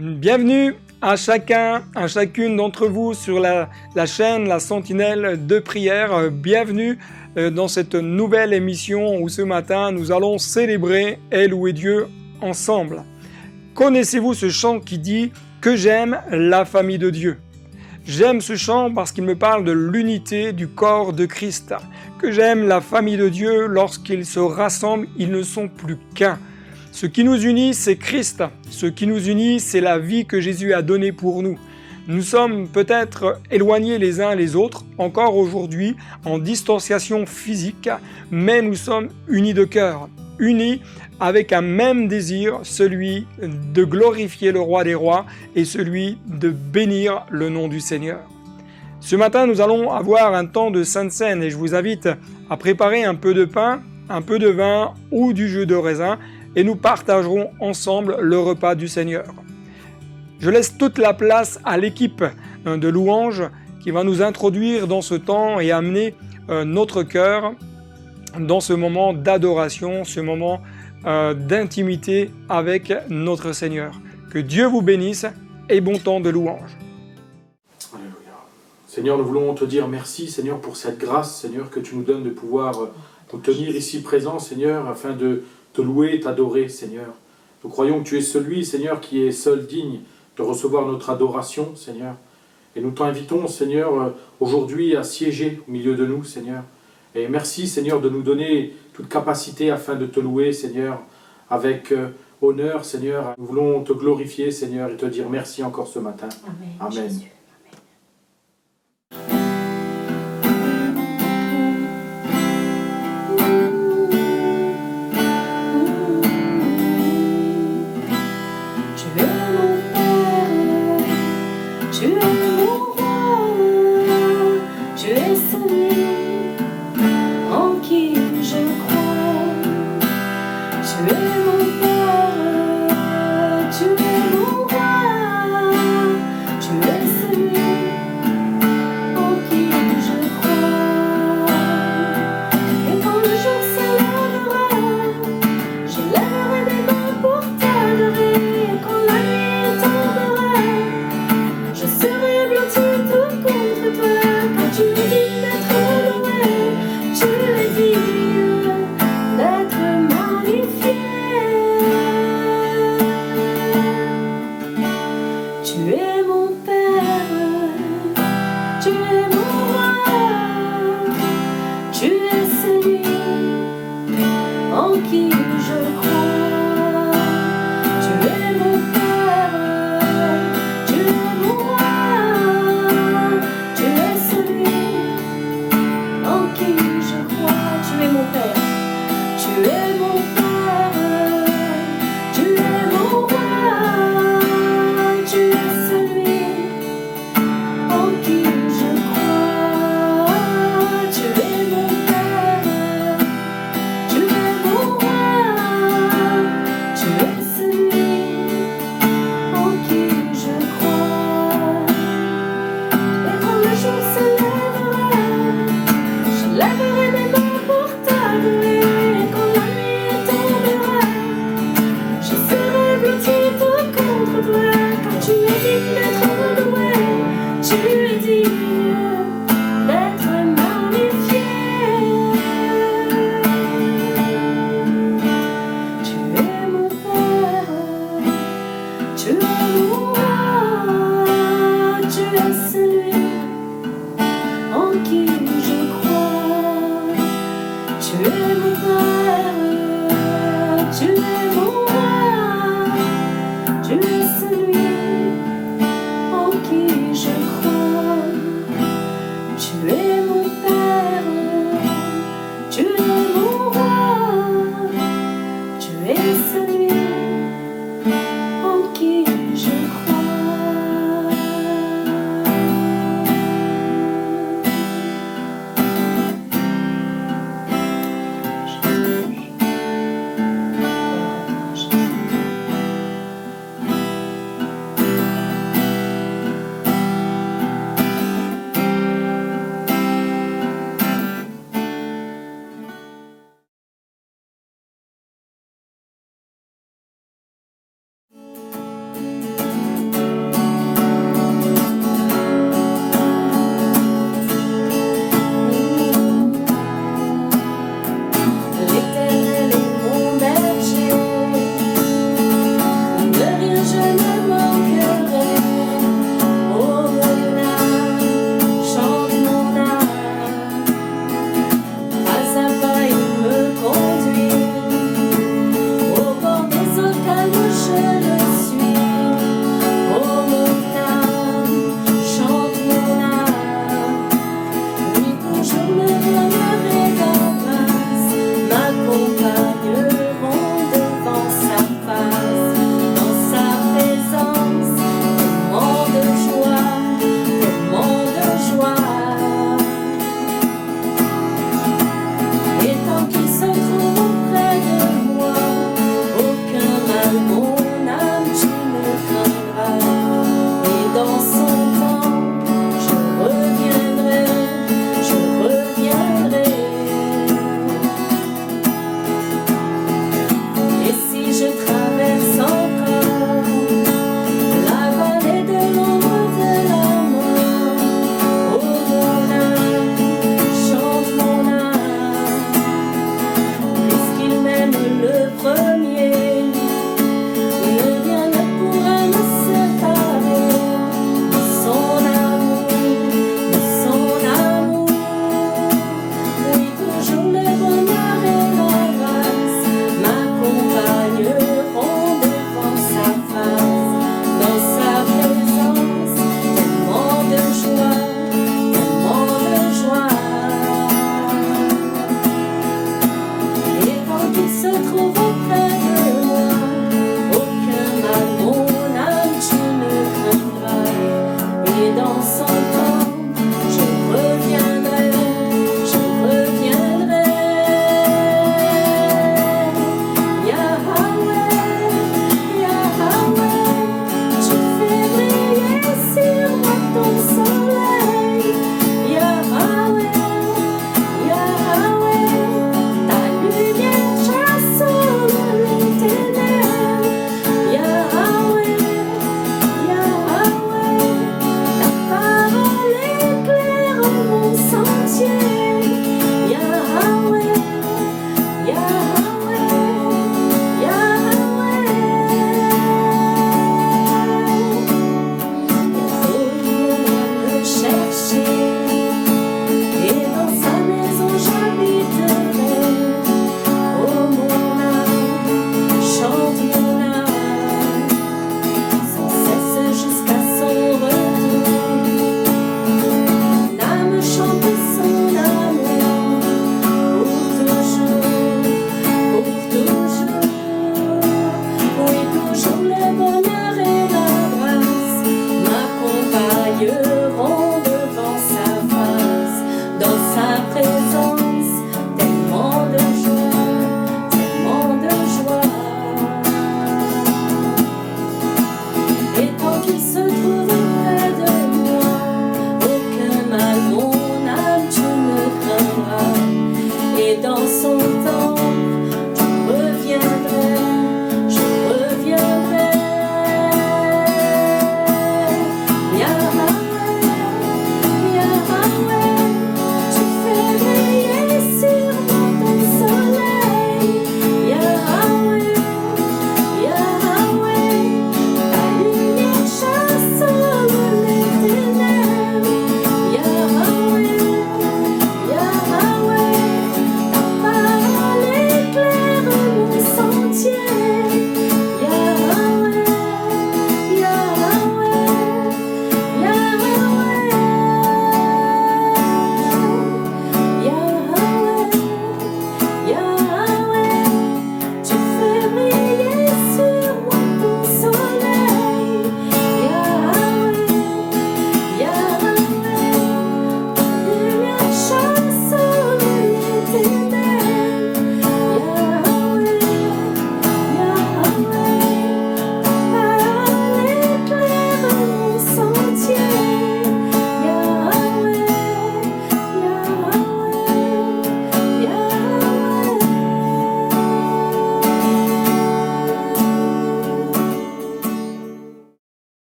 Bienvenue à chacun, à chacune d'entre vous sur la chaîne La Sentinelle de Prière. Bienvenue dans cette nouvelle émission où ce matin nous allons célébrer et louer Dieu ensemble. Connaissez-vous ce chant qui dit « Que j'aime la famille de Dieu » ? J'aime ce chant parce qu'il me parle de l'unité du corps de Christ. Que j'aime la famille de Dieu, lorsqu'ils se rassemblent, ils ne sont plus qu'un. Ce qui nous unit, c'est Christ. Ce qui nous unit, c'est la vie que Jésus a donnée pour nous. Nous sommes peut-être éloignés les uns les autres, encore aujourd'hui, en distanciation physique, mais nous sommes unis de cœur, unis avec un même désir, celui de glorifier le Roi des Rois et celui de bénir le nom du Seigneur. Ce matin, nous allons avoir un temps de Sainte Seine et je vous invite à préparer un peu de pain, un peu de vin ou du jus de raisin et nous partagerons ensemble le repas du Seigneur. Je laisse toute la place à l'équipe de louanges qui va nous introduire dans ce temps et amener notre cœur dans ce moment d'adoration, ce moment d'intimité avec notre Seigneur. Que Dieu vous bénisse et bon temps de louange. Alléluia. Seigneur, nous voulons te dire merci, Seigneur, pour cette grâce, Seigneur, que tu nous donnes de pouvoir nous tenir ici présents, Seigneur, afin de te louer et t'adorer, Seigneur. Nous croyons que tu es celui, Seigneur, qui est seul digne de recevoir notre adoration, Seigneur. Et nous t'invitons, Seigneur, aujourd'hui à siéger au milieu de nous, Seigneur. Et merci, Seigneur, de nous donner toute capacité afin de te louer, Seigneur, avec honneur, Seigneur. Nous voulons te glorifier, Seigneur, et te dire merci encore ce matin. Amen. Amen. Jésus.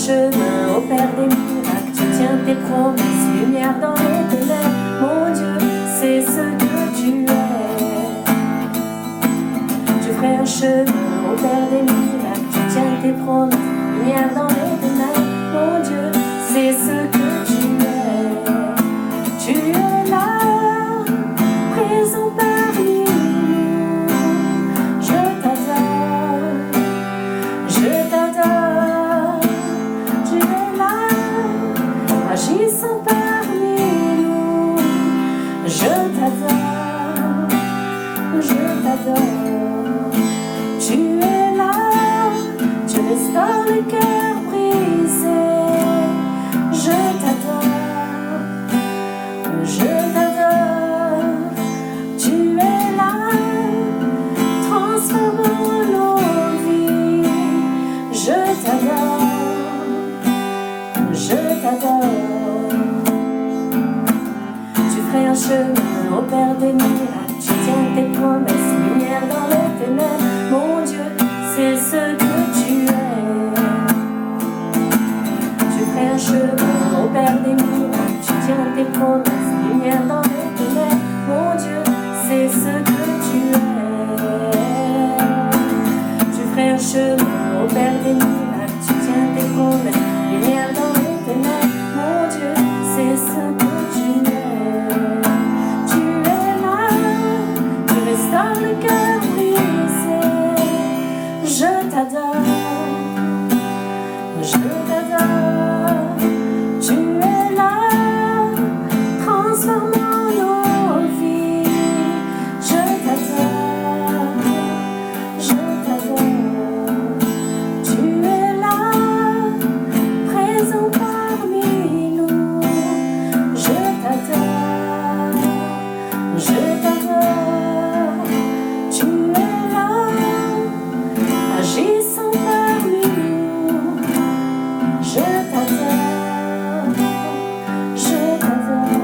chemin au Père des miracles, tu tiens tes promesses, lumière dans les ténèbres. Mon Dieu, c'est ce que tu es. Tu ferais un chemin au Père des miracles, tu tiens tes promesses, lumière dans les ténèbres. Mon Dieu, c'est ce que tu es. Tu es là, présent parmi nous. Je t'adore, je t'adore. Tu es là, agissant parmi nous. Je t'adore, je t'adore. Tu es là, tu restaures le cœur brisé. Je t'adore, je t'adore. Tu es là, transformant nos vies. Je t'adore, je t'adore. Tu ferais un chemin au Père des miracles, tu tiens tes promesses, lumière dans les ténèbres. Mon Dieu, c'est ce que tu es. Tu ferais un chemin au Père des miracles, tu tiens tes promesses, lumière dans les ténèbres. Mon Dieu, c'est ce que tu es. Tu ferais un chemin au Père des miracles, tu tiens tes promesses, lumière dans les ténèbres. Mon Dieu, c'est ce que tu es. Tu es là, tu restaures le cœur brisé. Je t'adore, je t'adore. Tu es là, transformant nos vies. Je t'adore, je t'adore. Tu es là, présent parmi nous. Je t'adore, je t'adore. Tu es là, agissant parmi nous. Je t'adore, je t'adore.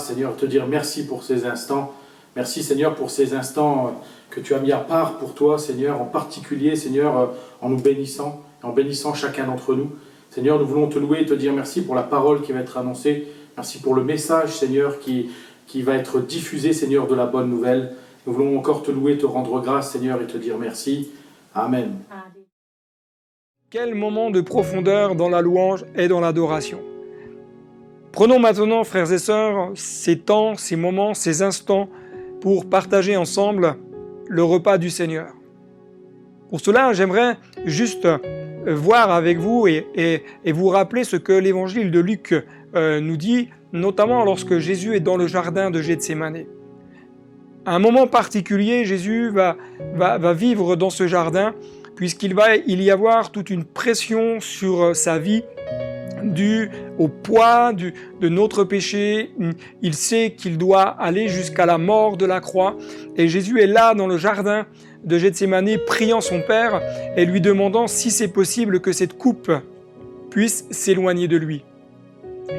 grâce, Seigneur, te dire merci pour ces instants. Merci, Seigneur, pour ces instants que tu as mis à part pour toi, Seigneur, en particulier, Seigneur, en nous bénissant, en bénissant chacun d'entre nous. Seigneur, nous voulons te louer et te dire merci pour la parole qui va être annoncée. Merci pour le message, Seigneur, qui va être diffusé, Seigneur, de la bonne nouvelle. Nous voulons encore te louer, te rendre grâce, Seigneur, et te dire merci. Amen. Quel moment de profondeur dans la louange et dans l'adoration. Prenons maintenant, frères et sœurs, ces temps, ces moments, ces instants pour partager ensemble le repas du Seigneur. Pour cela, j'aimerais juste voir avec vous et vous rappeler ce que l'évangile de Luc nous dit, notamment lorsque Jésus est dans le jardin de Gethsémanée. À un moment particulier, Jésus va vivre dans ce jardin, puisqu'il va y avoir toute une pression sur sa vie, due au poids de notre péché. Il sait qu'il doit aller jusqu'à la mort de la croix. Et Jésus est là dans le jardin de Gethsémanée, priant son Père et lui demandant si c'est possible que cette coupe puisse s'éloigner de lui.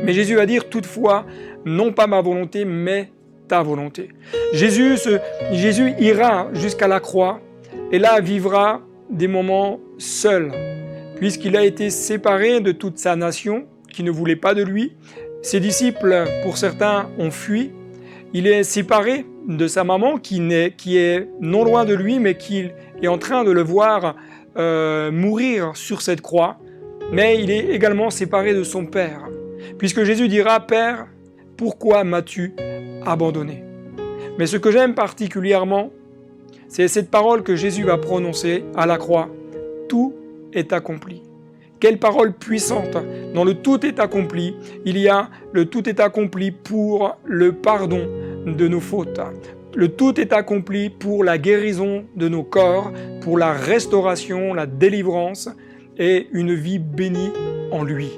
Mais Jésus va dire toutefois, non pas ma volonté, mais ta volonté. Jésus ira jusqu'à la croix et là vivra des moments seul, puisqu'il a été séparé de toute sa nation qui ne voulait pas de lui. Ses disciples, pour certains, ont fui. Il est séparé de sa maman qui est non loin de lui, mais qui est en train de le voir mourir sur cette croix. Mais il est également séparé de son Père, puisque Jésus dira « Père, pourquoi m'as-tu abandonné ?» Mais ce que j'aime particulièrement, c'est cette parole que Jésus va prononcer à la croix. Tout est accompli. Quelle parole puissante! Dans le tout est accompli, il y a le tout est accompli pour le pardon de nos fautes. Le tout est accompli pour la guérison de nos corps, pour la restauration, la délivrance et une vie bénie en lui.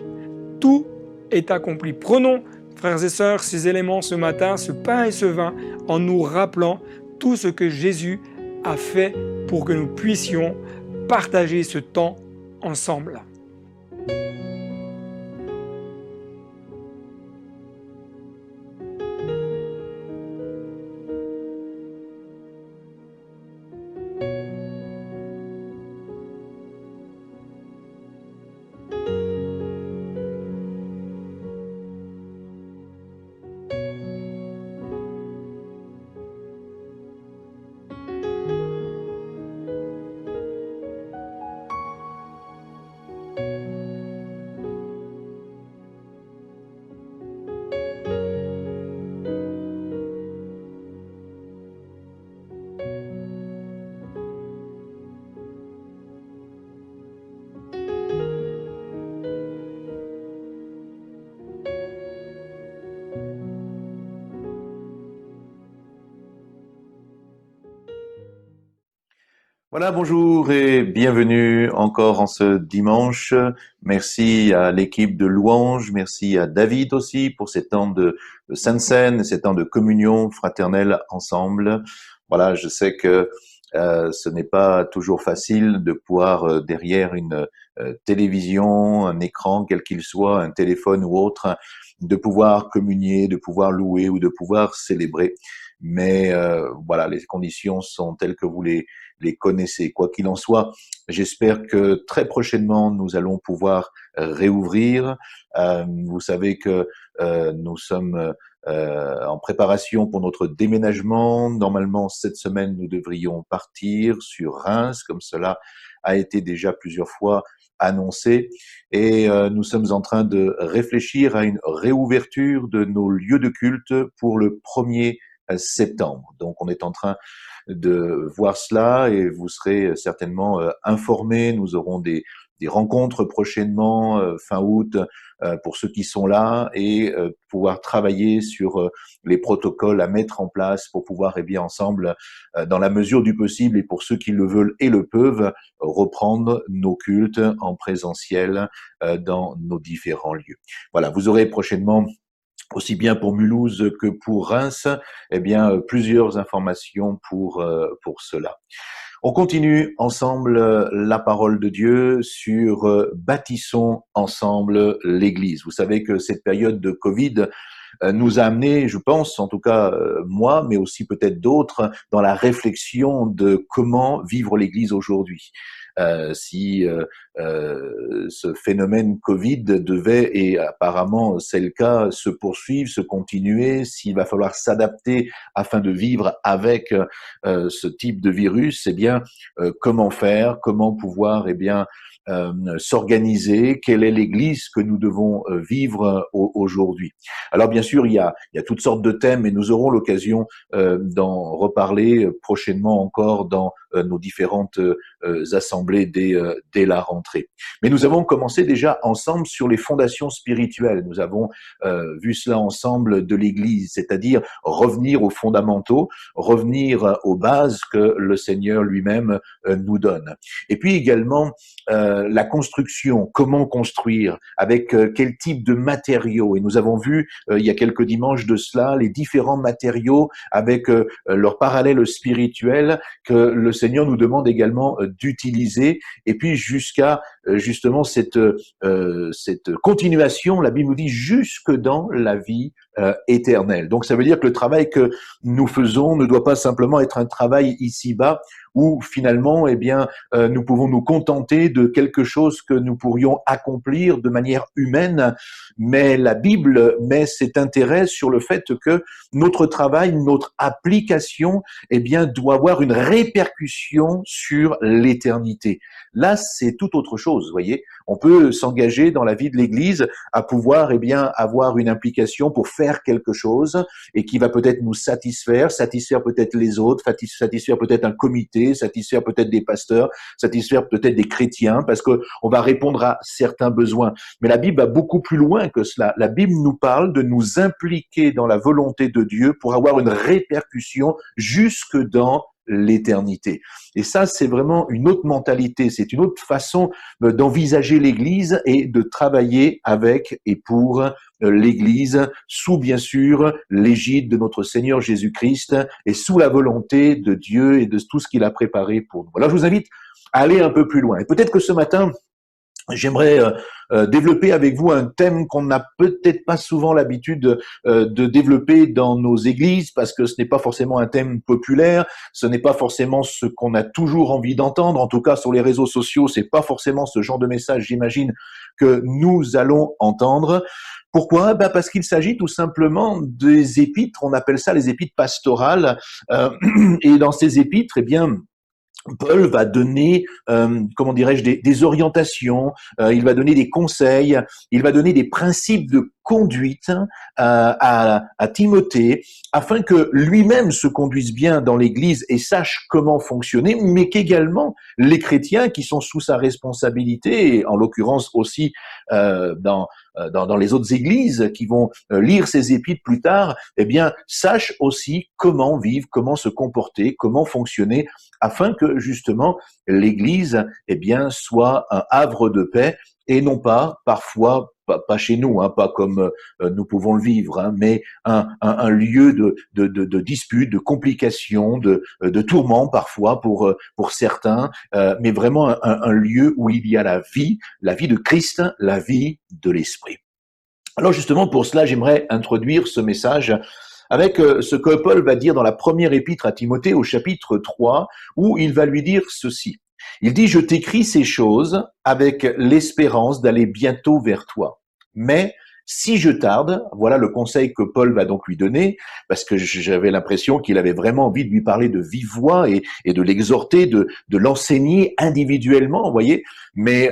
Tout est accompli. Prenons, frères et sœurs, ces éléments ce matin, ce pain et ce vin, en nous rappelant tout ce que Jésus a fait pour que nous puissions partager ce temps ensemble. Voilà, bonjour et bienvenue encore en ce dimanche. Merci à l'équipe de Louange, merci à David aussi pour ces temps de Sainte Seine, ces temps de communion fraternelle ensemble. Voilà, je sais que ce n'est pas toujours facile de pouvoir derrière une télévision, un écran, quel qu'il soit, un téléphone ou autre, de pouvoir communier, de pouvoir louer ou de pouvoir célébrer. Mais voilà, les conditions sont telles que vous les connaissez. Quoi qu'il en soit, j'espère que très prochainement, nous allons pouvoir réouvrir. Vous savez que nous sommes en préparation pour notre déménagement. Normalement, cette semaine, nous devrions partir sur Reims, comme cela a été déjà plusieurs fois annoncé. Et nous sommes en train de réfléchir à une réouverture de nos lieux de culte pour le 1er septembre. Donc, on est en train de voir cela et vous serez certainement informés. Nous aurons des rencontres prochainement, fin août, pour ceux qui sont là et pouvoir travailler sur les protocoles à mettre en place pour pouvoir, ensemble, dans la mesure du possible et pour ceux qui le veulent et le peuvent, reprendre nos cultes en présentiel dans nos différents lieux. Voilà, vous aurez prochainement aussi bien pour Mulhouse que pour Reims, plusieurs informations pour cela. On continue ensemble la parole de Dieu sur bâtissons ensemble l'Église. Vous savez que cette période de Covid nous a amené, je pense, en tout cas moi, mais aussi peut-être d'autres, dans la réflexion de comment vivre l'Église aujourd'hui. Si ce phénomène Covid devait, et apparemment c'est le cas, se poursuivre, se continuer, s'il va falloir s'adapter afin de vivre avec ce type de virus, eh bien, comment faire, comment pouvoir, eh bien, s'organiser, quelle est l'Église que nous devons vivre aujourd'hui. Alors bien sûr, il y a toutes sortes de thèmes et nous aurons l'occasion d'en reparler prochainement encore dans nos différentes assemblées dès la rentrée. Mais nous avons commencé déjà ensemble sur les fondations spirituelles. Nous avons vu cela ensemble de l'Église, c'est-à-dire revenir aux fondamentaux, revenir aux bases que le Seigneur lui-même nous donne. Et puis également la construction, comment construire, avec quel type de matériaux. Et nous avons vu il y a quelques dimanches de cela les différents matériaux avec leur parallèle spirituel que le Seigneur nous demande également d'utiliser. Et puis jusqu'à justement cette continuation, la Bible nous dit jusque dans la vie éternelle. Donc ça veut dire que le travail que nous faisons ne doit pas simplement être un travail ici-bas où finalement, eh bien, nous pouvons nous contenter de quelque chose que nous pourrions accomplir de manière humaine, mais la Bible met cet intérêt sur le fait que notre travail, notre application, eh bien, doit avoir une répercussion sur l'éternité. Là, c'est tout autre chose, vous voyez. On peut s'engager dans la vie de l'Église à pouvoir, eh bien, avoir une implication pour faire quelque chose et qui va peut-être nous satisfaire peut-être les autres, satisfaire peut-être un comité, satisfaire peut-être des pasteurs, satisfaire peut-être des chrétiens, parce que on va répondre à certains besoins. Mais la Bible va beaucoup plus loin que cela. La Bible nous parle de nous impliquer dans la volonté de Dieu pour avoir une répercussion jusque dans l'éternité. Et ça, c'est vraiment une autre mentalité, c'est une autre façon d'envisager l'Église et de travailler avec et pour l'Église, sous bien sûr l'égide de notre Seigneur Jésus-Christ et sous la volonté de Dieu et de tout ce qu'il a préparé pour nous. Alors je vous invite à aller un peu plus loin. Et peut-être que ce matin, j'aimerais développer avec vous un thème qu'on n'a peut-être pas souvent l'habitude de développer dans nos églises, parce que ce n'est pas forcément un thème populaire, ce n'est pas forcément ce qu'on a toujours envie d'entendre. En tout cas, sur les réseaux sociaux, c'est pas forcément ce genre de message, j'imagine, que nous allons entendre. Pourquoi? Parce qu'il s'agit tout simplement des épîtres, on appelle ça les épîtres pastorales, et dans ces épîtres, eh bien, Paul va donner, comment dirais-je, des orientations, il va donner des conseils, il va donner des principes de conduite à Timothée, afin que lui-même se conduise bien dans l'Église et sache comment fonctionner, mais qu'également les chrétiens qui sont sous sa responsabilité, et en l'occurrence aussi dans les autres églises qui vont lire ces épîtres plus tard, eh bien, sachent aussi comment vivre, comment se comporter, comment fonctionner, afin que justement l'Église, eh bien, soit un havre de paix et non pas parfois pas chez nous, hein, pas comme nous pouvons le vivre, hein, mais un lieu de dispute, de complications, de tourments parfois pour certains, mais vraiment un lieu où il y a la vie de Christ, la vie de l'Esprit. Alors justement, pour cela, j'aimerais introduire ce message avec ce que Paul va dire dans la première épître à Timothée au chapitre 3, où il va lui dire ceci. Il dit « Je t'écris ces choses avec l'espérance d'aller bientôt vers toi. Mais si je tarde, voilà le conseil que Paul va donc lui donner, parce que j'avais l'impression qu'il avait vraiment envie de lui parler de vive voix et de l'exhorter, de l'enseigner individuellement, vous voyez. Mais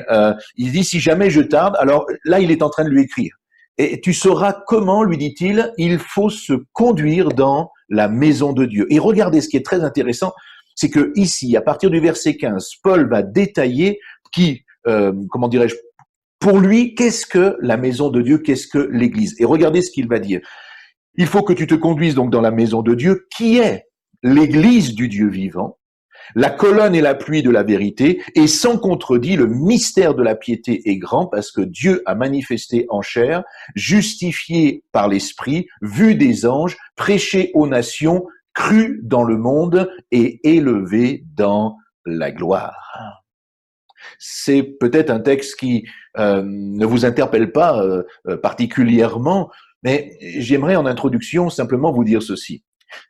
il dit « Si jamais je tarde », alors là, il est en train de lui écrire. Et tu sauras comment, lui dit-il, il faut se conduire dans la maison de Dieu. Et regardez, ce qui est très intéressant, c'est que ici, à partir du verset 15, Paul va détailler comment dirais-je, pour lui, qu'est-ce que la maison de Dieu, qu'est-ce que l'Église. Et regardez ce qu'il va dire. Il faut que tu te conduises donc dans la maison de Dieu, qui est l'Église du Dieu vivant, la colonne et la pluie de la vérité, et sans contredit, le mystère de la piété est grand, parce que Dieu a manifesté en chair, justifié par l'Esprit, vu des anges, prêché aux nations, cru dans le monde et élevé dans la gloire. C'est peut-être un texte qui ne vous interpelle pas particulièrement, Mais j'aimerais en introduction simplement vous dire ceci.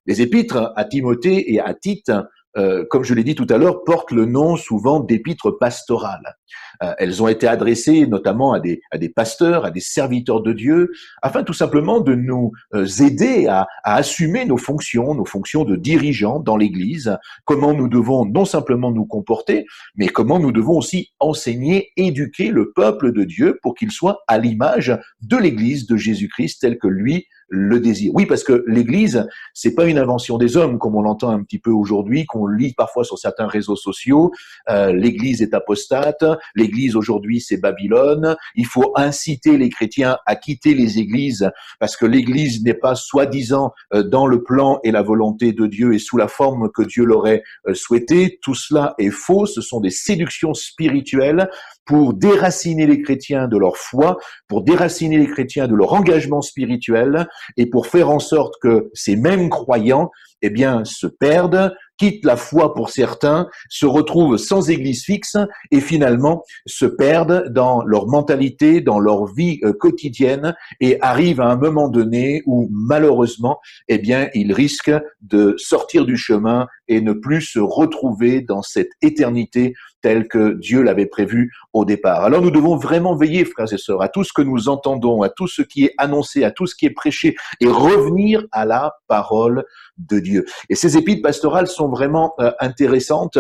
Les épîtres à Timothée et à Tite, comme je l'ai dit tout à l'heure, portent le nom souvent d'épîtres pastorales. Elles ont été adressées notamment à des pasteurs, à des serviteurs de Dieu, afin tout simplement de nous aider à assumer nos fonctions de dirigeants dans l'Église, comment nous devons non simplement nous comporter, mais comment nous devons aussi enseigner, éduquer le peuple de Dieu pour qu'il soit à l'image de l'Église de Jésus-Christ tel que lui le désir. Oui, parce que l'Église, c'est pas une invention des hommes, comme on l'entend un petit peu aujourd'hui, qu'on lit parfois sur certains réseaux sociaux. L'Église est apostate, l'Église aujourd'hui c'est Babylone. Il faut inciter les chrétiens à quitter les églises parce que l'Église n'est pas soi-disant dans le plan et la volonté de Dieu et sous la forme que Dieu l'aurait souhaité. Tout cela est faux. Ce sont des séductions spirituelles pour déraciner les chrétiens de leur foi, pour déraciner les chrétiens de leur engagement spirituel et pour faire en sorte que ces mêmes croyants, eh bien, se perdent, quittent la foi pour certains, se retrouvent sans église fixe et finalement se perdent dans leur mentalité, dans leur vie quotidienne et arrivent à un moment donné où malheureusement, eh bien, ils risquent de sortir du chemin et ne plus se retrouver dans cette éternité telle que Dieu l'avait prévue au départ. Alors nous devons vraiment veiller, frères et sœurs, à tout ce que nous entendons, à tout ce qui est annoncé, à tout ce qui est prêché et revenir à la parole de Dieu. Et ces épîtres pastorales sont vraiment intéressantes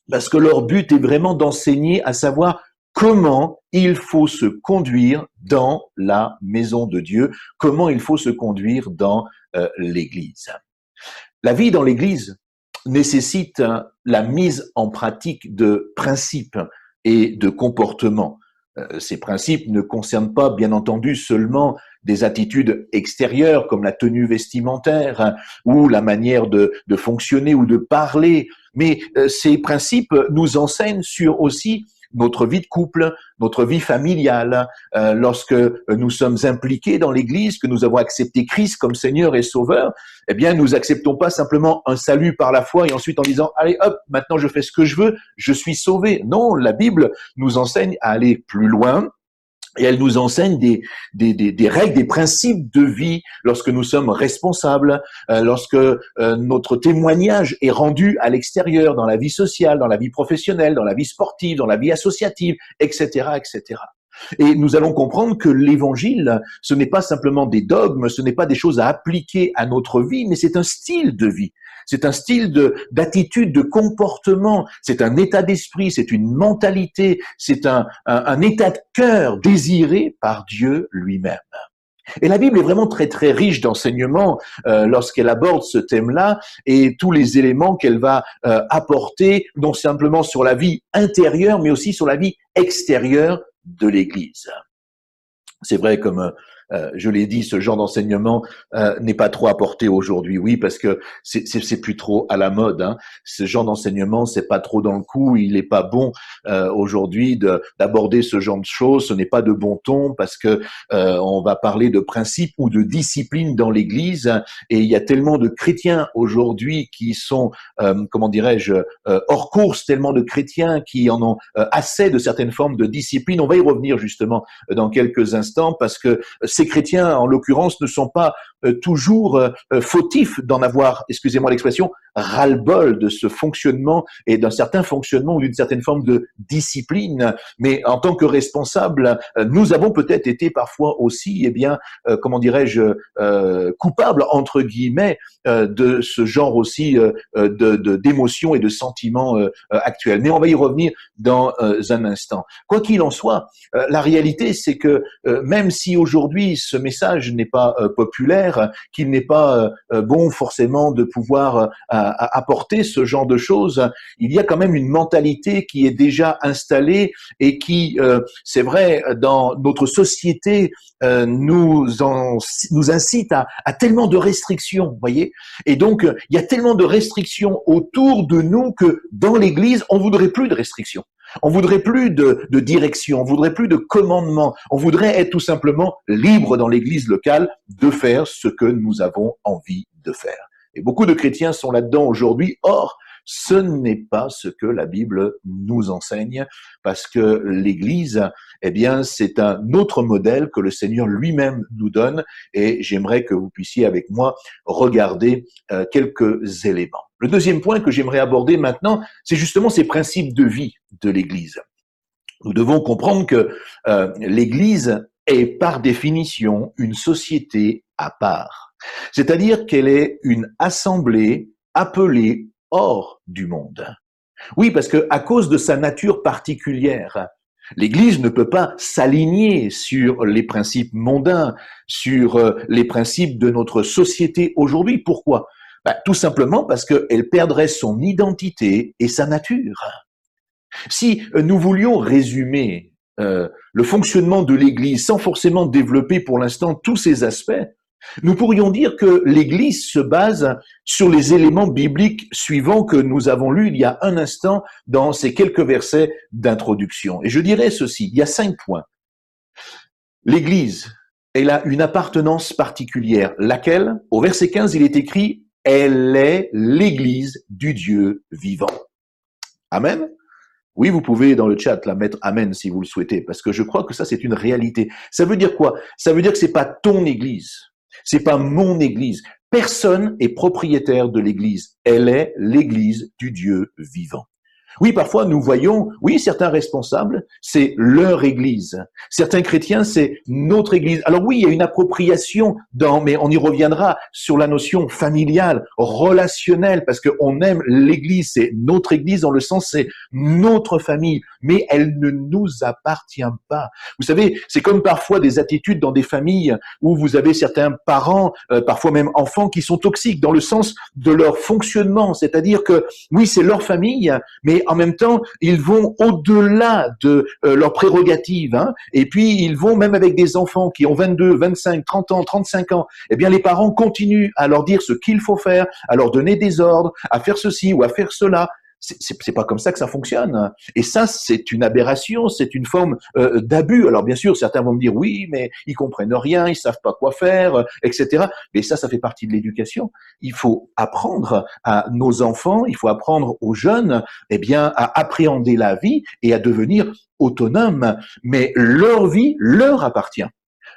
parce que leur but est vraiment d'enseigner à savoir comment il faut se conduire dans la maison de Dieu, comment il faut se conduire dans l'Église. La vie dans l'Église nécessite la mise en pratique de principes et de comportements. Ces principes ne concernent pas, bien entendu, seulement des attitudes extérieures comme la tenue vestimentaire ou la manière de fonctionner ou de parler, mais ces principes nous enseignent sur aussi notre vie de couple, notre vie familiale, lorsque nous sommes impliqués dans l'Église, que nous avons accepté Christ comme Seigneur et Sauveur, eh bien, nous acceptons pas simplement un salut par la foi et ensuite en disant, allez, hop, maintenant je fais ce que je veux, je suis sauvé. Non, la Bible nous enseigne à aller plus loin. Et elle nous enseigne des règles, des principes de vie lorsque nous sommes responsables, lorsque notre témoignage est rendu à l'extérieur, dans la vie sociale, dans la vie professionnelle, dans la vie sportive, dans la vie associative, etc., etc. Et nous allons comprendre que l'évangile, ce n'est pas simplement des dogmes, ce n'est pas des choses à appliquer à notre vie, mais c'est un style de vie. C'est un style d'attitude, de comportement, c'est un état d'esprit, c'est une mentalité, c'est un état de cœur désiré par Dieu lui-même. Et la Bible est vraiment très très riche d'enseignements lorsqu'elle aborde ce thème-là et tous les éléments qu'elle va apporter, non simplement sur la vie intérieure, mais aussi sur la vie extérieure de l'Église. C'est vrai, comme je l'ai dit, ce genre d'enseignement n'est pas trop apporté aujourd'hui. Oui, parce que c'est plus trop à la mode. Hein. Ce genre d'enseignement, c'est pas trop dans le coup. Il est pas bon aujourd'hui d'aborder ce genre de choses. Ce n'est pas de bon ton parce que on va parler de principes ou de discipline dans l'Église. Et il y a tellement de chrétiens aujourd'hui qui sont, comment dirais-je, hors course. Tellement de chrétiens qui en ont assez de certaines formes de discipline. On va y revenir justement dans quelques instants parce que ces chrétiens, en l'occurrence, ne sont pas toujours fautifs d'en avoir, excusez-moi l'expression, ras-le-bol de ce fonctionnement et d'un certain fonctionnement ou d'une certaine forme de discipline. Mais en tant que responsables, nous avons peut-être été parfois aussi, eh bien, comment dirais-je, coupables entre guillemets de ce genre aussi d'émotions et de sentiments actuels. Mais on va y revenir dans un instant. Quoi qu'il en soit, la réalité, c'est que même si aujourd'hui ce message n'est pas populaire, qu'il n'est pas bon forcément de pouvoir apporter ce genre de choses, il y a quand même une mentalité qui est déjà installée et qui, c'est vrai, dans notre société, nous incite à tellement de restrictions, voyez. Et donc, il y a tellement de restrictions autour de nous que dans l'Église, on voudrait plus de restrictions. On voudrait plus de direction, on voudrait plus de commandement, on voudrait être tout simplement libre dans l'église locale de faire ce que nous avons envie de faire. Et beaucoup de chrétiens sont là-dedans aujourd'hui. Or, Ce n'est pas ce que la Bible nous enseigne, parce que l'Église, eh bien, c'est un autre modèle que le Seigneur lui-même nous donne, et j'aimerais que vous puissiez avec moi regarder quelques éléments. Le deuxième point que j'aimerais aborder maintenant, c'est justement ces principes de vie de l'Église. Nous devons comprendre que l'Église est par définition une société à part. C'est-à-dire qu'elle est une assemblée appelée hors du monde. Oui, parce que à cause de sa nature particulière, l'Église ne peut pas s'aligner sur les principes mondains, sur les principes de notre société aujourd'hui. Pourquoi? Tout simplement parce qu'elle perdrait son identité et sa nature. Si nous voulions résumer le fonctionnement de l'Église sans forcément développer pour l'instant tous ces aspects, nous pourrions dire que l'Église se base sur les éléments bibliques suivants que nous avons lus il y a un instant dans ces quelques versets d'introduction. Et je dirais ceci, il y a 5 points. L'Église, elle a une appartenance particulière, laquelle, au verset 15, il est écrit « Elle est l'Église du Dieu vivant ». Amen. Oui, vous pouvez dans le chat là mettre amen si vous le souhaitez, parce que je crois que ça c'est une réalité. Ça veut dire quoi? Ça veut dire que c'est pas ton église, c'est pas mon église. Personne est propriétaire de l'église. Elle est l'église du Dieu vivant. Oui, parfois nous voyons, oui, certains responsables, c'est leur église. Certains chrétiens, c'est notre église. Alors oui, il y a une appropriation mais on y reviendra sur la notion familiale, relationnelle, parce qu'on aime l'église, c'est notre église dans le sens, c'est notre famille, mais elle ne nous appartient pas. Vous savez, c'est comme parfois des attitudes dans des familles où vous avez certains parents, parfois même enfants, qui sont toxiques dans le sens de leur fonctionnement, c'est-à-dire que oui, c'est leur famille, mais en même temps, ils vont au-delà de leurs prérogatives, hein, et puis ils vont même avec des enfants qui ont 22, 25, 30 ans, 35 ans, eh bien les parents continuent à leur dire ce qu'il faut faire, à leur donner des ordres, à faire ceci ou à faire cela. C'est pas comme ça que ça fonctionne. Et ça, c'est une aberration, c'est une forme d'abus. Alors bien sûr, certains vont me dire oui, mais ils comprennent rien, ils savent pas quoi faire, etc. Mais ça fait partie de l'éducation. Il faut apprendre à nos enfants, il faut apprendre aux jeunes, eh bien, à appréhender la vie et à devenir autonomes. Mais leur vie leur appartient.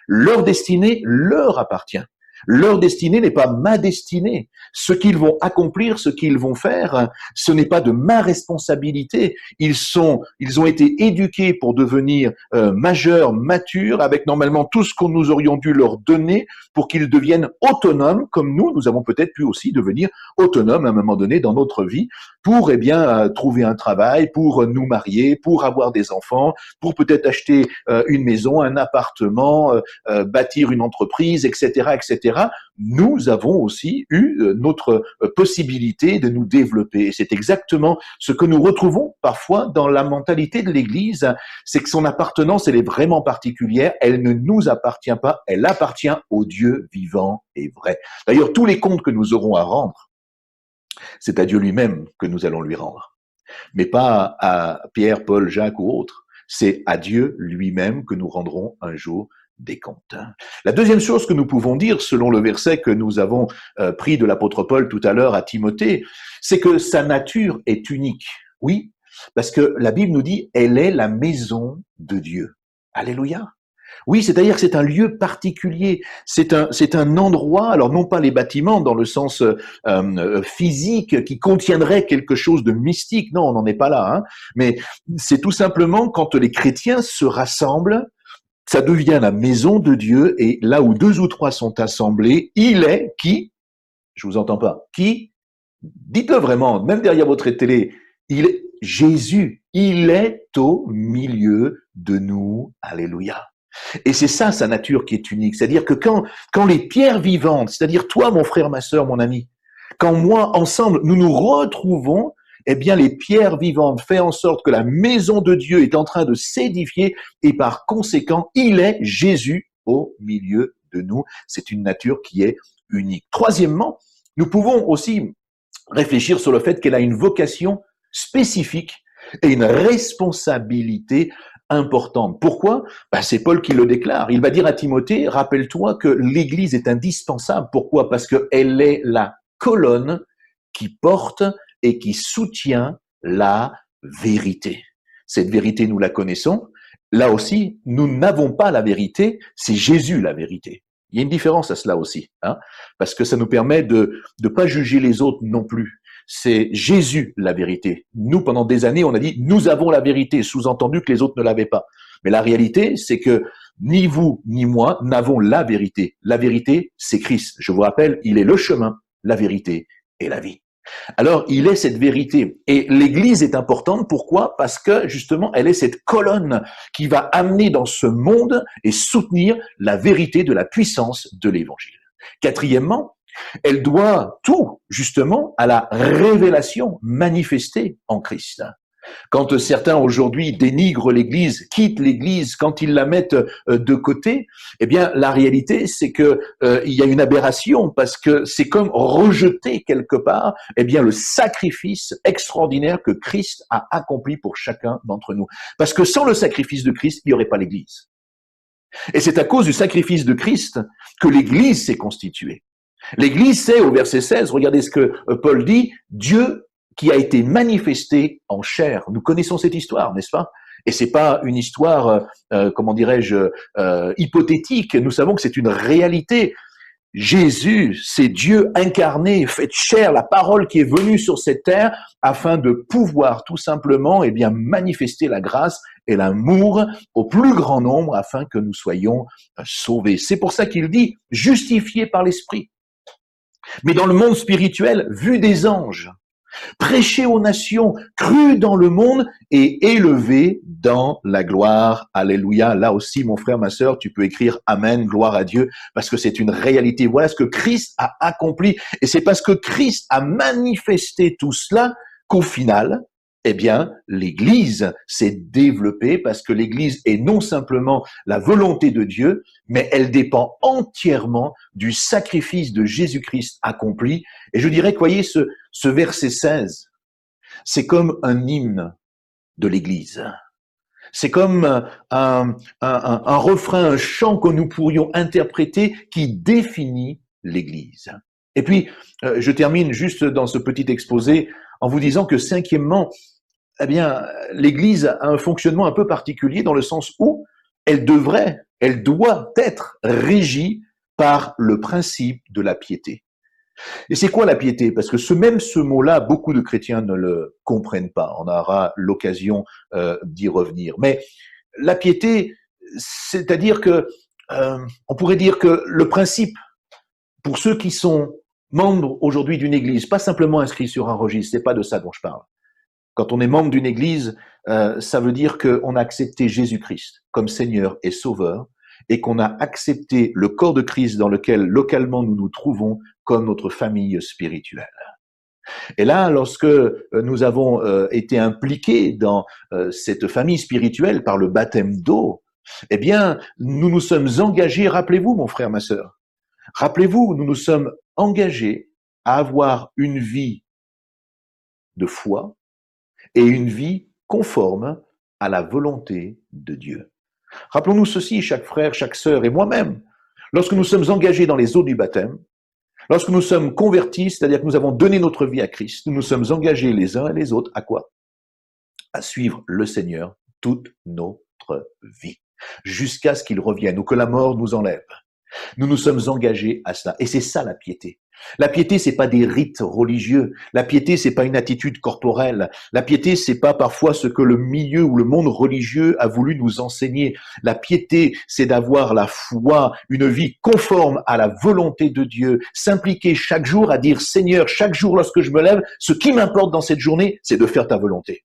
Leur destinée leur appartient. Leur destinée n'est pas ma destinée. Ce qu'ils vont accomplir, ce qu'ils vont faire, ce n'est pas de ma responsabilité. Ils ont été éduqués pour devenir majeurs, matures, avec normalement tout ce que nous aurions dû leur donner pour qu'ils deviennent autonomes, comme nous avons peut-être pu aussi devenir autonomes à un moment donné dans notre vie, pour trouver un travail, pour nous marier, pour avoir des enfants, pour peut-être acheter une maison, un appartement, bâtir une entreprise, etc., etc. Nous avons aussi eu notre possibilité de nous développer. C'est exactement ce que nous retrouvons parfois dans la mentalité de l'Église, c'est que son appartenance, elle est vraiment particulière, elle ne nous appartient pas, elle appartient au Dieu vivant et vrai. D'ailleurs, tous les comptes que nous aurons à rendre, c'est à Dieu lui-même que nous allons lui rendre, mais pas à Pierre, Paul, Jacques ou autres. C'est à Dieu lui-même que nous rendrons un jour des comptes. La deuxième chose que nous pouvons dire, selon le verset que nous avons pris de l'apôtre Paul tout à l'heure à Timothée, c'est que sa nature est unique. Oui, parce que la Bible nous dit, elle est la maison de Dieu. Alléluia. Oui, c'est-à-dire que c'est un lieu particulier, c'est un endroit, alors non pas les bâtiments dans le sens physique qui contiendrait quelque chose de mystique, non, on n'en est pas là, hein, mais c'est tout simplement quand les chrétiens se rassemblent, ça devient la maison de Dieu, et là où 2 ou 3 sont assemblés, il est qui? Je vous entends pas. Qui? Dites-le vraiment, même derrière votre télé. Il est Jésus. Il est au milieu de nous. Alléluia. Et c'est ça sa nature qui est unique. C'est-à-dire que quand les pierres vivantes, c'est-à-dire toi, mon frère, ma sœur, mon ami, quand moi, ensemble, nous nous retrouvons, eh bien, les pierres vivantes font en sorte que la maison de Dieu est en train de s'édifier et par conséquent, il est Jésus au milieu de nous. C'est une nature qui est unique. Troisièmement, nous pouvons aussi réfléchir sur le fait qu'elle a une vocation spécifique et une responsabilité importante. Pourquoi? C'est Paul qui le déclare. Il va dire à Timothée, rappelle-toi que l'Église est indispensable. Pourquoi? Parce qu'elle est la colonne qui porte et qui soutient la vérité. Cette vérité, nous la connaissons. Là aussi, nous n'avons pas la vérité, c'est Jésus la vérité. Il y a une différence à cela aussi, hein, parce que ça nous permet de ne pas juger les autres non plus. C'est Jésus la vérité. Nous, pendant des années, on a dit « nous avons la vérité », sous-entendu que les autres ne l'avaient pas. Mais la réalité, c'est que ni vous ni moi n'avons la vérité. La vérité, c'est Christ. Je vous rappelle, il est le chemin, la vérité et la vie. Alors, il est cette vérité. Et l'Église est importante. Pourquoi? Parce que, justement, elle est cette colonne qui va amener dans ce monde et soutenir la vérité de la puissance de l'Évangile. Quatrièmement, elle doit tout, justement, à la révélation manifestée en Christ. Quand certains aujourd'hui dénigrent l'Église, quittent l'Église, quand ils la mettent de côté, eh bien la réalité c'est que il y a une aberration parce que c'est comme rejeter quelque part eh bien le sacrifice extraordinaire que Christ a accompli pour chacun d'entre nous. Parce que sans le sacrifice de Christ, il n'y aurait pas l'Église. Et c'est à cause du sacrifice de Christ que l'Église s'est constituée. L'Église, c'est au verset 16, regardez ce que Paul dit, Dieu qui a été manifesté en chair. Nous connaissons cette histoire, n'est-ce pas? Et c'est pas une histoire, comment dirais-je, hypothétique. Nous savons que c'est une réalité. Jésus, c'est Dieu incarné, fait chair, la parole qui est venue sur cette terre afin de pouvoir tout simplement, eh bien, manifester la grâce et l'amour au plus grand nombre afin que nous soyons sauvés. C'est pour ça qu'il dit justifiés par l'Esprit. Mais dans le monde spirituel, vu des anges, prêché aux nations, cru dans le monde et élevé dans la gloire. Alléluia. Là aussi, mon frère, ma sœur, tu peux écrire Amen, gloire à Dieu, parce que c'est une réalité. Voilà ce que Christ a accompli. Et c'est parce que Christ a manifesté tout cela qu'au final, eh bien, l'Église s'est développée parce que l'Église est non simplement la volonté de Dieu, mais elle dépend entièrement du sacrifice de Jésus-Christ accompli. Et je dirais que, voyez, ce verset 16, c'est comme un hymne de l'Église. C'est comme un refrain, un chant que nous pourrions interpréter qui définit l'Église. Et puis, je termine juste dans ce petit exposé en vous disant que cinquièmement, eh bien, l'Église a un fonctionnement un peu particulier dans le sens où elle doit être régie par le principe de la piété. Et c'est quoi la piété? Parce que ce mot-là, beaucoup de chrétiens ne le comprennent pas. On aura l'occasion d'y revenir. Mais la piété, c'est-à-dire que, on pourrait dire que le principe, pour ceux qui sont membres aujourd'hui d'une église, pas simplement inscrits sur un registre, c'est pas de ça dont je parle. Quand on est membre d'une église, ça veut dire qu'on a accepté Jésus-Christ comme Seigneur et Sauveur et qu'on a accepté le corps de Christ dans lequel localement nous nous trouvons comme notre famille spirituelle. Et là, lorsque nous avons été impliqués dans cette famille spirituelle par le baptême d'eau, eh bien, nous nous sommes engagés, rappelez-vous mon frère, ma sœur, rappelez-vous, nous nous sommes engagés à avoir une vie de foi et une vie conforme à la volonté de Dieu. Rappelons-nous ceci, chaque frère, chaque sœur et moi-même, lorsque nous sommes engagés dans les eaux du baptême, lorsque nous sommes convertis, c'est-à-dire que nous avons donné notre vie à Christ, nous nous sommes engagés les uns et les autres à quoi? À suivre le Seigneur toute notre vie, jusqu'à ce qu'il revienne ou que la mort nous enlève. Nous nous sommes engagés à cela. Et c'est ça la piété. La piété, c'est pas des rites religieux. La piété, c'est pas une attitude corporelle. La piété, c'est pas parfois ce que le milieu ou le monde religieux a voulu nous enseigner. La piété, c'est d'avoir la foi, une vie conforme à la volonté de Dieu, s'impliquer chaque jour à dire Seigneur, chaque jour lorsque je me lève, ce qui m'importe dans cette journée, c'est de faire ta volonté.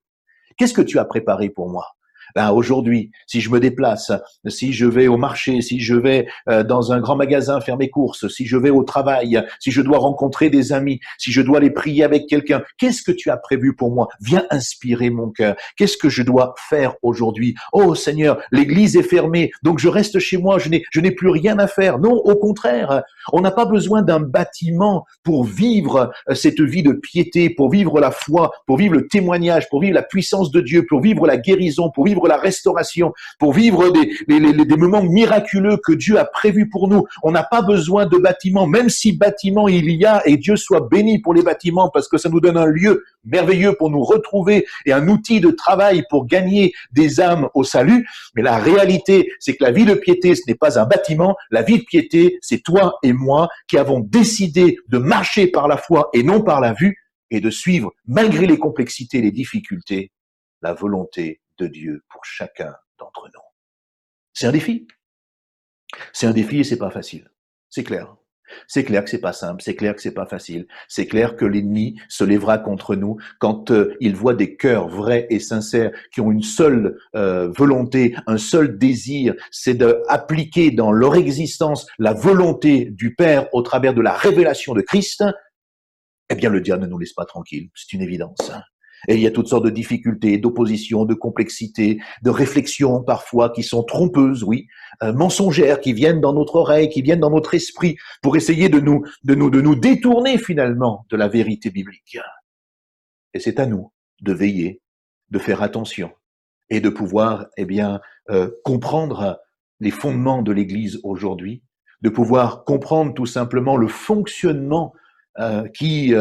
Qu'est-ce que tu as préparé pour moi? Ben, aujourd'hui, si je me déplace, si je vais au marché, si je vais dans un grand magasin faire mes courses, si je vais au travail, si je dois rencontrer des amis, si je dois aller prier avec quelqu'un, qu'est-ce que tu as prévu pour moi? Viens inspirer mon cœur. Qu'est-ce que je dois faire aujourd'hui? Oh Seigneur, l'église est fermée, donc je reste chez moi, je n'ai plus rien à faire. Non, au contraire, on n'a pas besoin d'un bâtiment pour vivre cette vie de piété, pour vivre la foi, pour vivre le témoignage, pour vivre la puissance de Dieu, pour vivre la guérison, pour vivre vivre la restauration, pour vivre des moments miraculeux que Dieu a prévus pour nous. On n'a pas besoin de bâtiments, même si bâtiments il y a, et Dieu soit béni pour les bâtiments, parce que ça nous donne un lieu merveilleux pour nous retrouver et un outil de travail pour gagner des âmes au salut. Mais la réalité, c'est que la vie de piété, ce n'est pas un bâtiment. La vie de piété, c'est toi et moi qui avons décidé de marcher par la foi et non par la vue, et de suivre, malgré les complexités et les difficultés, la volonté de Dieu pour chacun d'entre nous. C'est un défi. C'est un défi et c'est pas facile. C'est clair. C'est clair que c'est pas simple, c'est clair que c'est pas facile. C'est clair que l'ennemi se lèvera contre nous quand il voit des cœurs vrais et sincères qui ont une seule volonté, un seul désir, c'est d'appliquer dans leur existence la volonté du Père au travers de la révélation de Christ. Eh bien, le diable ne nous laisse pas tranquilles, c'est une évidence. Et il y a toutes sortes de difficultés, d'oppositions, de complexités, de réflexions parfois qui sont trompeuses, oui, mensongères, qui viennent dans notre oreille, qui viennent dans notre esprit, pour essayer de nous détourner finalement de la vérité biblique. Et c'est à nous de veiller, de faire attention et de pouvoir, comprendre les fondements de l'Église aujourd'hui, de pouvoir comprendre tout simplement le fonctionnement qui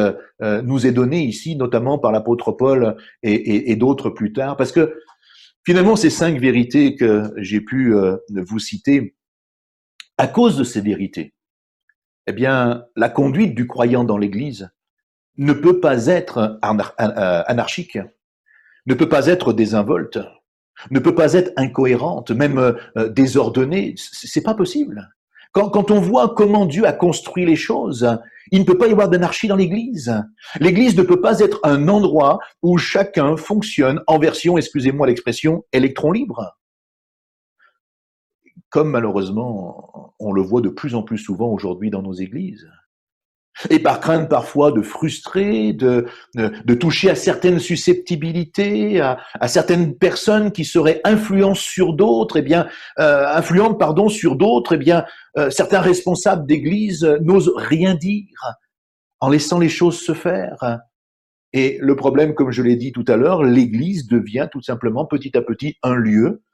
nous est donné ici, notamment par l'apôtre Paul et d'autres plus tard, parce que finalement, ces 5 vérités que j'ai pu vous citer, à cause de ces vérités, eh bien, la conduite du croyant dans l'Église ne peut pas être anarchique, ne peut pas être désinvolte, ne peut pas être incohérente, même désordonnée. C'est pas possible. Quand on voit comment Dieu a construit les choses, il ne peut pas y avoir d'anarchie dans l'Église. L'Église ne peut pas être un endroit où chacun fonctionne en version, excusez-moi l'expression, électron libre. Comme malheureusement, on le voit de plus en plus souvent aujourd'hui dans nos églises. Et par crainte parfois de frustrer, de toucher à certaines susceptibilité, à certaines personnes qui seraient influentes sur d'autres, certains responsables d'église n'osent rien dire en laissant les choses se faire. Et le problème, comme je l'ai dit tout à l'heure, l'église devient tout simplement petit à petit un lieu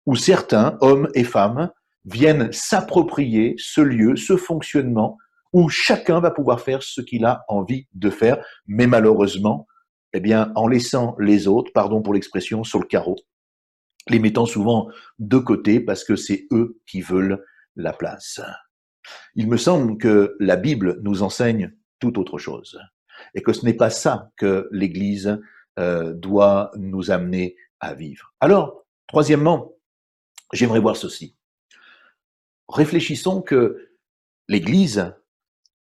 où certains, hommes et femmes, viennent s'approprier ce lieu, ce fonctionnement, où chacun va pouvoir faire ce qu'il a envie de faire, mais malheureusement, en laissant les autres, pardon pour l'expression, sur le carreau, les mettant souvent de côté parce que c'est eux qui veulent la place. Il me semble que la Bible nous enseigne tout autre chose, et que ce n'est pas ça que l'Église doit nous amener à vivre. Alors, troisièmement, j'aimerais voir ceci. Réfléchissons que l'Église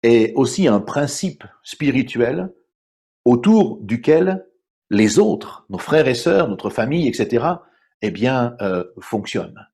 est aussi un principe spirituel autour duquel les autres, nos frères et sœurs, notre famille, etc., fonctionnent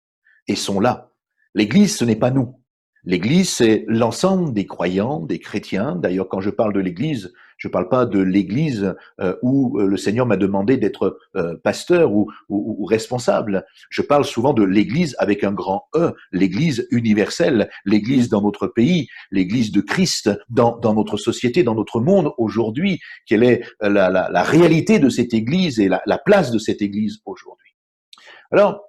et sont là. L'Église, ce n'est pas nous. L'Église, c'est l'ensemble des croyants, des chrétiens. D'ailleurs, quand je parle de l'Église, je ne parle pas de l'Église où le Seigneur m'a demandé d'être pasteur ou responsable. Je parle souvent de l'Église avec un grand E, l'Église universelle, l'Église dans notre pays, l'Église de Christ dans notre société, dans notre monde aujourd'hui. Quelle est la réalité de cette Église et la place de cette Église aujourd'hui? Alors,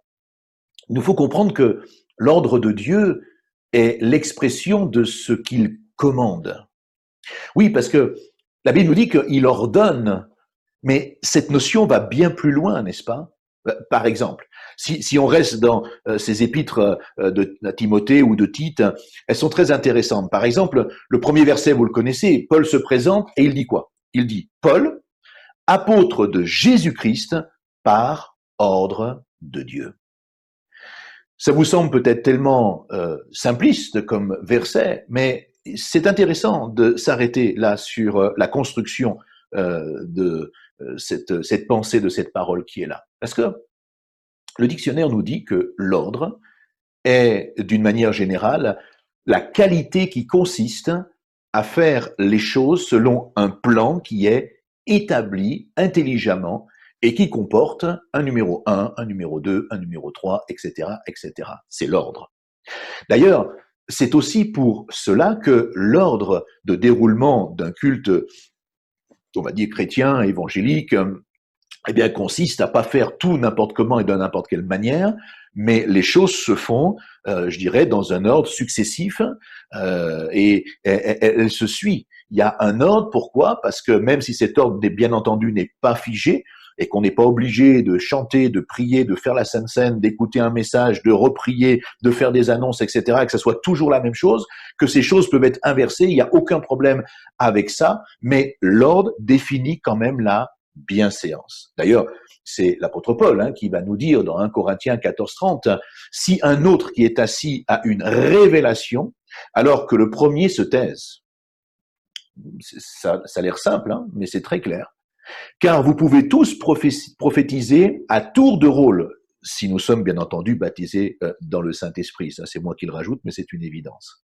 il nous faut comprendre que l'ordre de Dieu est l'expression de ce qu'il commande. Oui, parce que la Bible nous dit qu'il ordonne, mais cette notion va bien plus loin, n'est-ce pas? Par exemple, si on reste dans ces épîtres de Timothée ou de Tite, elles sont très intéressantes. Par exemple, le premier verset, vous le connaissez, Paul se présente et il dit quoi? Il dit « Paul, apôtre de Jésus-Christ, par ordre de Dieu ». Ça vous semble peut-être tellement simpliste comme verset, mais c'est intéressant de s'arrêter là sur la construction de cette pensée, de cette parole qui est là. Parce que le dictionnaire nous dit que l'ordre est, d'une manière générale, la qualité qui consiste à faire les choses selon un plan qui est établi intelligemment et qui comporte un numéro 1, un numéro 2, un numéro 3, etc., etc. C'est l'ordre. D'ailleurs, c'est aussi pour cela que l'ordre de déroulement d'un culte, on va dire chrétien, évangélique, eh bien, consiste à pas faire tout n'importe comment et de n'importe quelle manière, mais les choses se font, je dirais, dans un ordre successif et elle se suit. Il y a un ordre, pourquoi? Parce que même si cet ordre, bien entendu, n'est pas figé et qu'on n'est pas obligé de chanter, de prier, de faire la Sainte Seine, d'écouter un message, de reprier, de faire des annonces, etc., que ça soit toujours la même chose, que ces choses peuvent être inversées, il n'y a aucun problème avec ça, mais l'ordre définit quand même la bienséance. D'ailleurs, c'est l'apôtre Paul qui va nous dire dans 1 Corinthiens 14:30, si un autre qui est assis a une révélation, alors que le premier se taise. Ça a l'air simple, mais c'est très clair. Car vous pouvez tous prophétiser à tour de rôle, si nous sommes bien entendu baptisés dans le Saint-Esprit. Ça, c'est moi qui le rajoute, mais c'est une évidence.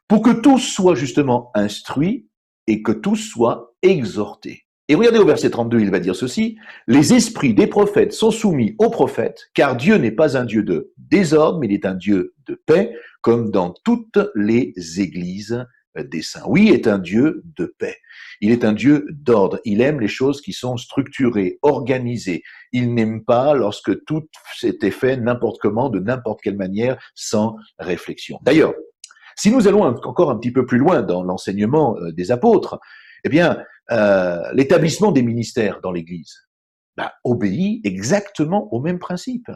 Pour que tous soient justement instruits et que tous soient exhortés. Et regardez au verset 32, il va dire ceci, « Les esprits des prophètes sont soumis aux prophètes, car Dieu n'est pas un Dieu de désordre, mais il est un Dieu de paix, comme dans toutes les églises des saints. » Oui, il est un Dieu de paix. Il est un Dieu d'ordre. Il aime les choses qui sont structurées, organisées. Il n'aime pas lorsque tout s'était fait n'importe comment, de n'importe quelle manière, sans réflexion. D'ailleurs, si nous allons encore un petit peu plus loin dans l'enseignement des apôtres, eh bien, l'établissement des ministères dans l'Église obéit exactement au même principe.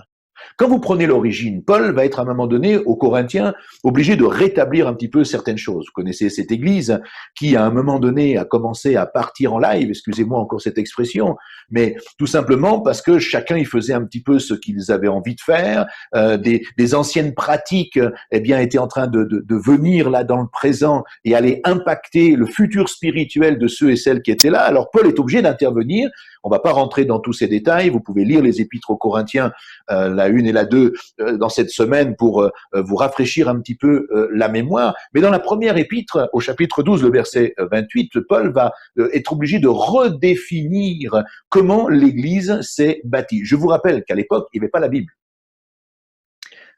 Quand vous prenez l'origine, Paul va être à un moment donné, aux Corinthiens, obligé de rétablir un petit peu certaines choses. Vous connaissez cette église qui, à un moment donné, a commencé à partir en live, excusez-moi encore cette expression, mais tout simplement parce que chacun y faisait un petit peu ce qu'ils avaient envie de faire. Des anciennes pratiques, eh bien, étaient en train de venir là dans le présent et aller impacter le futur spirituel de ceux et celles qui étaient là. Alors Paul est obligé d'intervenir. On va pas rentrer dans tous ces détails. Vous pouvez lire les épîtres aux Corinthiens, la 1 et la 2, dans cette semaine pour vous rafraîchir un petit peu la mémoire. Mais dans la première épître, au chapitre 12, le verset 28, Paul va être obligé de redéfinir comment l'Église s'est bâtie. Je vous rappelle qu'à l'époque, il n'y avait pas la Bible.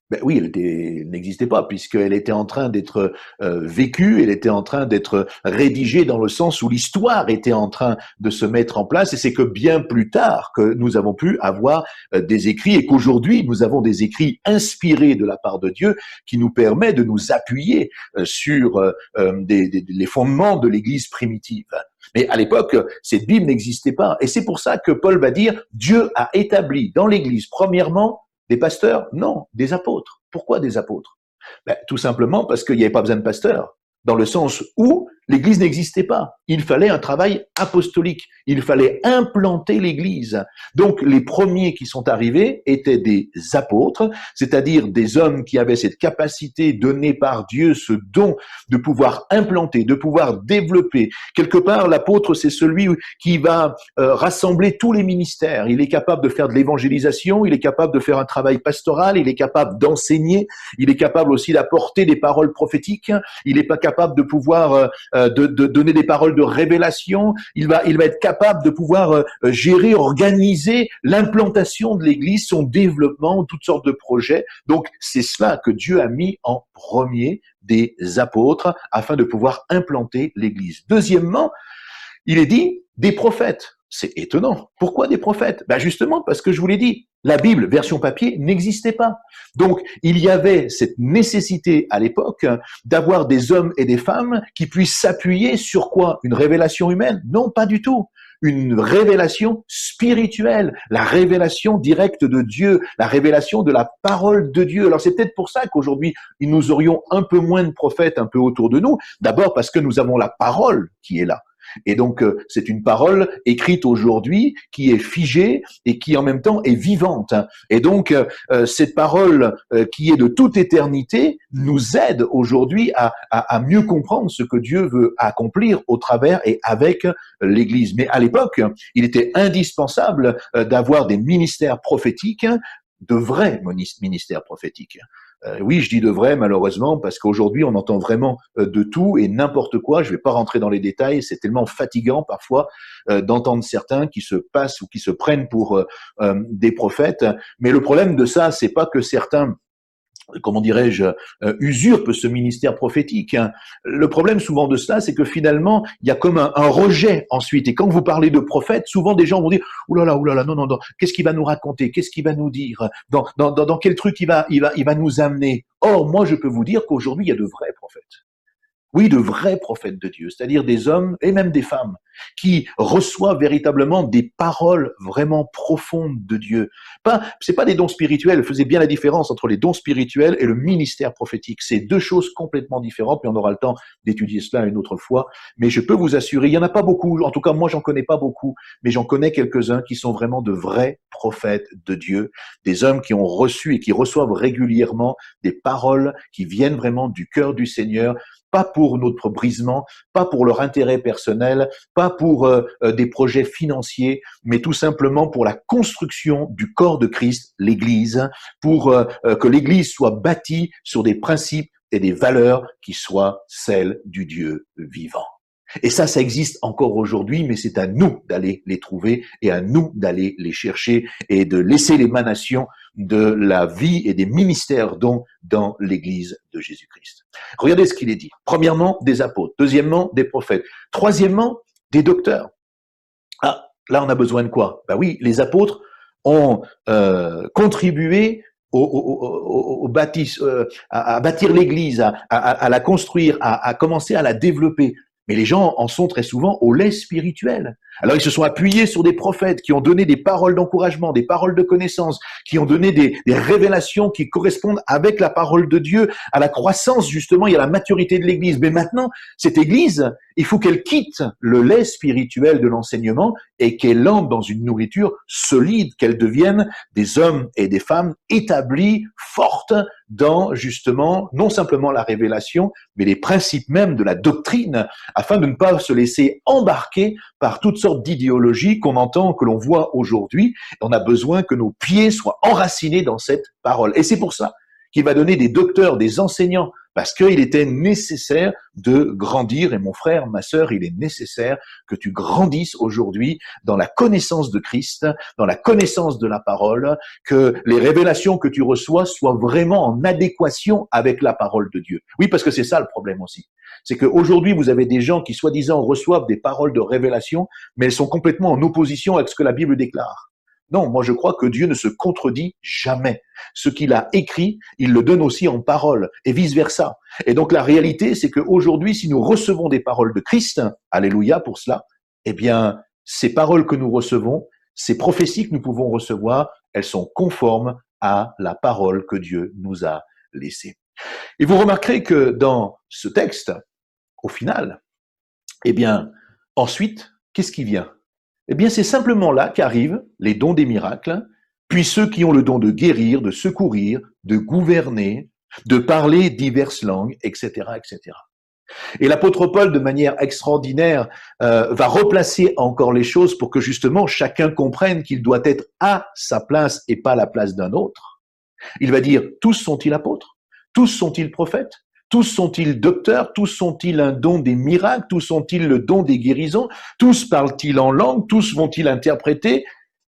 Ben oui, elle n'existait pas puisqu'elle était en train d'être vécue, elle était en train d'être rédigée dans le sens où l'histoire était en train de se mettre en place et c'est que bien plus tard que nous avons pu avoir des écrits et qu'aujourd'hui nous avons des écrits inspirés de la part de Dieu qui nous permet de nous appuyer sur les fondements de l'Église primitive. Mais à l'époque, cette Bible n'existait pas et c'est pour ça que Paul va dire Dieu a établi dans l'Église premièrement des pasteurs? Non, des apôtres. Pourquoi des apôtres? Tout simplement parce qu'il n'y avait pas besoin de pasteurs, dans le sens où l'Église n'existait pas. Il fallait un travail apostolique. Il fallait implanter l'Église. Donc, les premiers qui sont arrivés étaient des apôtres, c'est-à-dire des hommes qui avaient cette capacité donnée par Dieu, ce don de pouvoir implanter, de pouvoir développer. Quelque part, l'apôtre, c'est celui qui va rassembler tous les ministères. Il est capable de faire de l'évangélisation, il est capable de faire un travail pastoral, il est capable d'enseigner, il est capable aussi d'apporter des paroles prophétiques, il n'est pas capable de pouvoir de donner des paroles de révélation, il va être capable de pouvoir gérer, organiser l'implantation de l'Église, son développement, toutes sortes de projets. Donc, c'est cela que Dieu a mis en premier, des apôtres, afin de pouvoir implanter l'Église. Deuxièmement, il est dit des prophètes. C'est étonnant. Pourquoi des prophètes? Justement parce que je vous l'ai dit, la Bible, version papier, n'existait pas. Donc, il y avait cette nécessité à l'époque d'avoir des hommes et des femmes qui puissent s'appuyer sur quoi? Une révélation humaine? Non, pas du tout. Une révélation spirituelle, la révélation directe de Dieu, la révélation de la parole de Dieu. Alors c'est peut-être pour ça qu'aujourd'hui, nous aurions un peu moins de prophètes un peu autour de nous. D'abord parce que nous avons la parole qui est là. Et donc, c'est une parole écrite aujourd'hui qui est figée et qui en même temps est vivante. Et donc, cette parole qui est de toute éternité nous aide aujourd'hui à mieux comprendre ce que Dieu veut accomplir au travers et avec l'Église. Mais à l'époque, il était indispensable d'avoir des ministères prophétiques, de vrais ministères prophétiques. Oui, je dis de vrai, malheureusement, parce qu'aujourd'hui, on entend vraiment de tout et n'importe quoi. Je ne vais pas rentrer dans les détails. C'est tellement fatigant parfois d'entendre certains qui se passent ou qui se prennent pour des prophètes. Mais le problème de ça, c'est pas que certains comment dirais-je, usurpe ce ministère prophétique. Hein. Le problème souvent de cela, c'est que finalement, il y a comme un rejet ensuite. Et quand vous parlez de prophète, souvent des gens vont dire « Ouh là là, non, non, non, qu'est-ce qu'il va nous raconter? Qu'est-ce qu'il va nous dire? Dans quel truc il va nous amener ?» Or, moi, je peux vous dire qu'aujourd'hui, il y a de vrais prophètes. Oui, de vrais prophètes de Dieu, c'est-à-dire des hommes et même des femmes qui reçoivent véritablement des paroles vraiment profondes de Dieu. C'est pas des dons spirituels. Faisez bien la différence entre les dons spirituels et le ministère prophétique. C'est deux choses complètement différentes, mais on aura le temps d'étudier cela une autre fois. Mais je peux vous assurer, il y en a pas beaucoup. En tout cas, moi, j'en connais pas beaucoup, mais j'en connais quelques-uns qui sont vraiment de vrais prophètes de Dieu, des hommes qui ont reçu et qui reçoivent régulièrement des paroles qui viennent vraiment du cœur du Seigneur. Pas pour notre brisement, pas pour leur intérêt personnel, pas pour des projets financiers, mais tout simplement pour la construction du corps de Christ, l'Église, pour que l'Église soit bâtie sur des principes et des valeurs qui soient celles du Dieu vivant. Et ça existe encore aujourd'hui, mais c'est à nous d'aller les trouver et à nous d'aller les chercher et de laisser l'émanation de la vie et des ministères dont dans l'Église de Jésus-Christ. Regardez ce qu'il est dit. Premièrement, des apôtres. Deuxièmement, des prophètes. Troisièmement, des docteurs. Ah, là on a besoin de quoi? Ben oui, les apôtres ont contribué au bâtisse, à bâtir l'Église, à la construire, à commencer à la développer. Mais les gens en sont très souvent au lait spirituel. Alors ils se sont appuyés sur des prophètes qui ont donné des paroles d'encouragement, des paroles de connaissance, qui ont donné des révélations qui correspondent avec la parole de Dieu, à la croissance justement et à la maturité de l'Église. Mais maintenant, cette Église, il faut qu'elle quitte le lait spirituel de l'enseignement et qu'elle entre dans une nourriture solide, qu'elle devienne des hommes et des femmes établis, fortes dans justement non simplement la révélation, mais les principes même de la doctrine, afin de ne pas se laisser embarquer par toutes sortes d'idéologies qu'on entend, que l'on voit aujourd'hui. On a besoin que nos pieds soient enracinés dans cette parole. Et c'est pour ça qu'il va donner des docteurs, des enseignants, parce qu'il était nécessaire de grandir. Et mon frère, ma sœur, il est nécessaire que tu grandisses aujourd'hui dans la connaissance de Christ, dans la connaissance de la parole, que les révélations que tu reçois soient vraiment en adéquation avec la parole de Dieu. Oui, parce que c'est ça le problème aussi. C'est qu'aujourd'hui, vous avez des gens qui, soi-disant, reçoivent des paroles de révélation, mais elles sont complètement en opposition avec ce que la Bible déclare. Non, moi je crois que Dieu ne se contredit jamais. Ce qu'il a écrit, il le donne aussi en parole, et vice-versa. Et donc la réalité, c'est qu'aujourd'hui, si nous recevons des paroles de Christ, alléluia pour cela, eh bien, ces paroles que nous recevons, ces prophéties que nous pouvons recevoir, elles sont conformes à la parole que Dieu nous a laissée. Et vous remarquerez que dans ce texte, au final, eh bien, ensuite, qu'est-ce qui vient? Eh bien, c'est simplement là qu'arrivent les dons des miracles, puis ceux qui ont le don de guérir, de secourir, de gouverner, de parler diverses langues, etc., etc. Et l'apôtre Paul, de manière extraordinaire, va replacer encore les choses pour que justement chacun comprenne qu'il doit être à sa place et pas à la place d'un autre. Il va dire, tous sont-ils apôtres? Tous sont-ils prophètes? Tous sont-ils docteurs? Tous sont-ils un don des miracles? Tous sont-ils le don des guérisons? Tous parlent-ils en langue? Tous vont-ils interpréter?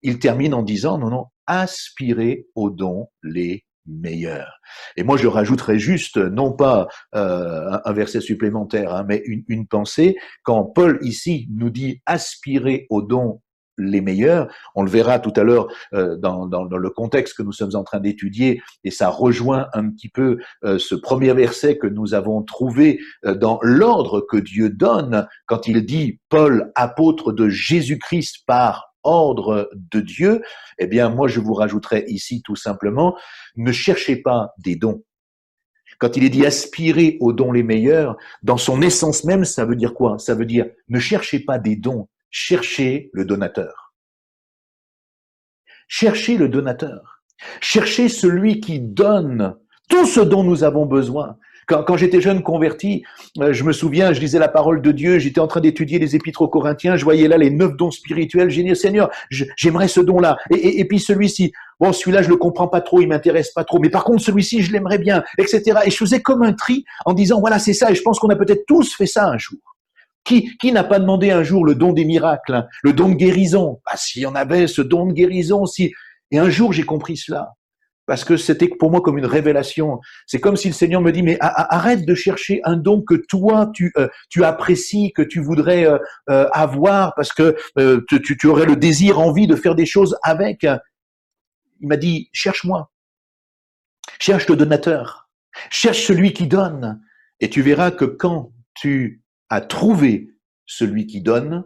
Il termine en disant, non, aspirez aux dons les meilleurs. Et moi, je rajouterais juste, non pas un verset supplémentaire, hein, mais une pensée. Quand Paul, ici, nous dit aspirer aux dons les meilleurs, on le verra tout à l'heure dans le contexte que nous sommes en train d'étudier, et ça rejoint un petit peu ce premier verset que nous avons trouvé dans l'ordre que Dieu donne quand il dit « Paul, apôtre de Jésus-Christ par ordre de Dieu », eh bien moi je vous rajouterai ici tout simplement « Ne cherchez pas des dons ». Quand il est dit « aspirer aux dons les meilleurs », dans son essence même, ça veut dire quoi? Ça veut dire « ne cherchez pas des dons ». Cherchez le donateur. Cherchez le donateur. Cherchez celui qui donne tout ce dont nous avons besoin. Quand j'étais jeune converti, je me souviens, je lisais la parole de Dieu, j'étais en train d'étudier les épîtres aux Corinthiens, je voyais là les 9 dons spirituels, j'ai dit, Seigneur, j'aimerais ce don-là. Et puis celui-ci, bon, celui-là, je le comprends pas trop, il m'intéresse pas trop, mais par contre, celui-ci, je l'aimerais bien, etc. Et je faisais comme un tri en disant, voilà, c'est ça, et je pense qu'on a peut-être tous fait ça un jour. Qui n'a pas demandé un jour le don des miracles, hein, le don de guérison? Ah, s'il y en avait ce don de guérison, si. Et un jour, j'ai compris cela. parce que c'était pour moi comme une révélation. C'est comme si le Seigneur me dit, mais arrête de chercher un don que toi, tu apprécies, que tu voudrais avoir, parce que tu aurais le désir, envie de faire des choses avec. Il m'a dit, cherche-moi. Cherche le donateur. Cherche celui qui donne. Et tu verras que quand tu as trouvé celui qui donne,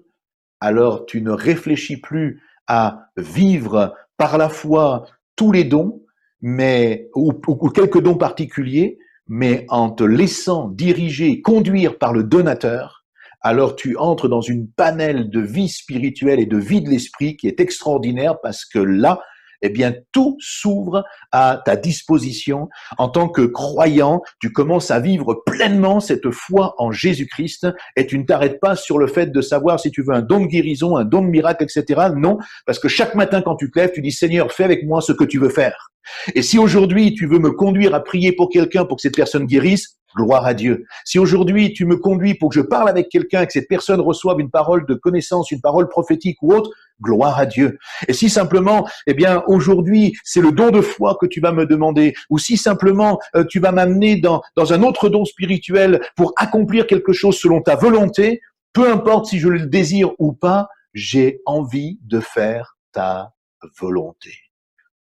alors tu ne réfléchis plus à vivre par la foi tous les dons, mais ou quelques dons particuliers, mais en te laissant diriger, conduire par le donateur, alors tu entres dans une panel de vie spirituelle et de vie de l'esprit qui est extraordinaire parce que là, eh bien, tout s'ouvre à ta disposition. En tant que croyant, tu commences à vivre pleinement cette foi en Jésus-Christ et tu ne t'arrêtes pas sur le fait de savoir si tu veux un don de guérison, un don de miracle, etc. Non, parce que chaque matin quand tu te lèves, tu dis « Seigneur, fais avec moi ce que tu veux faire ». Et si aujourd'hui tu veux me conduire à prier pour quelqu'un pour que cette personne guérisse, gloire à Dieu. Si aujourd'hui tu me conduis pour que je parle avec quelqu'un et que cette personne reçoive une parole de connaissance, une parole prophétique ou autre, gloire à Dieu. Et si simplement, eh bien, aujourd'hui, c'est le don de foi que tu vas me demander, ou si simplement tu vas m'amener dans un autre don spirituel pour accomplir quelque chose selon ta volonté, peu importe si je le désire ou pas, j'ai envie de faire ta volonté.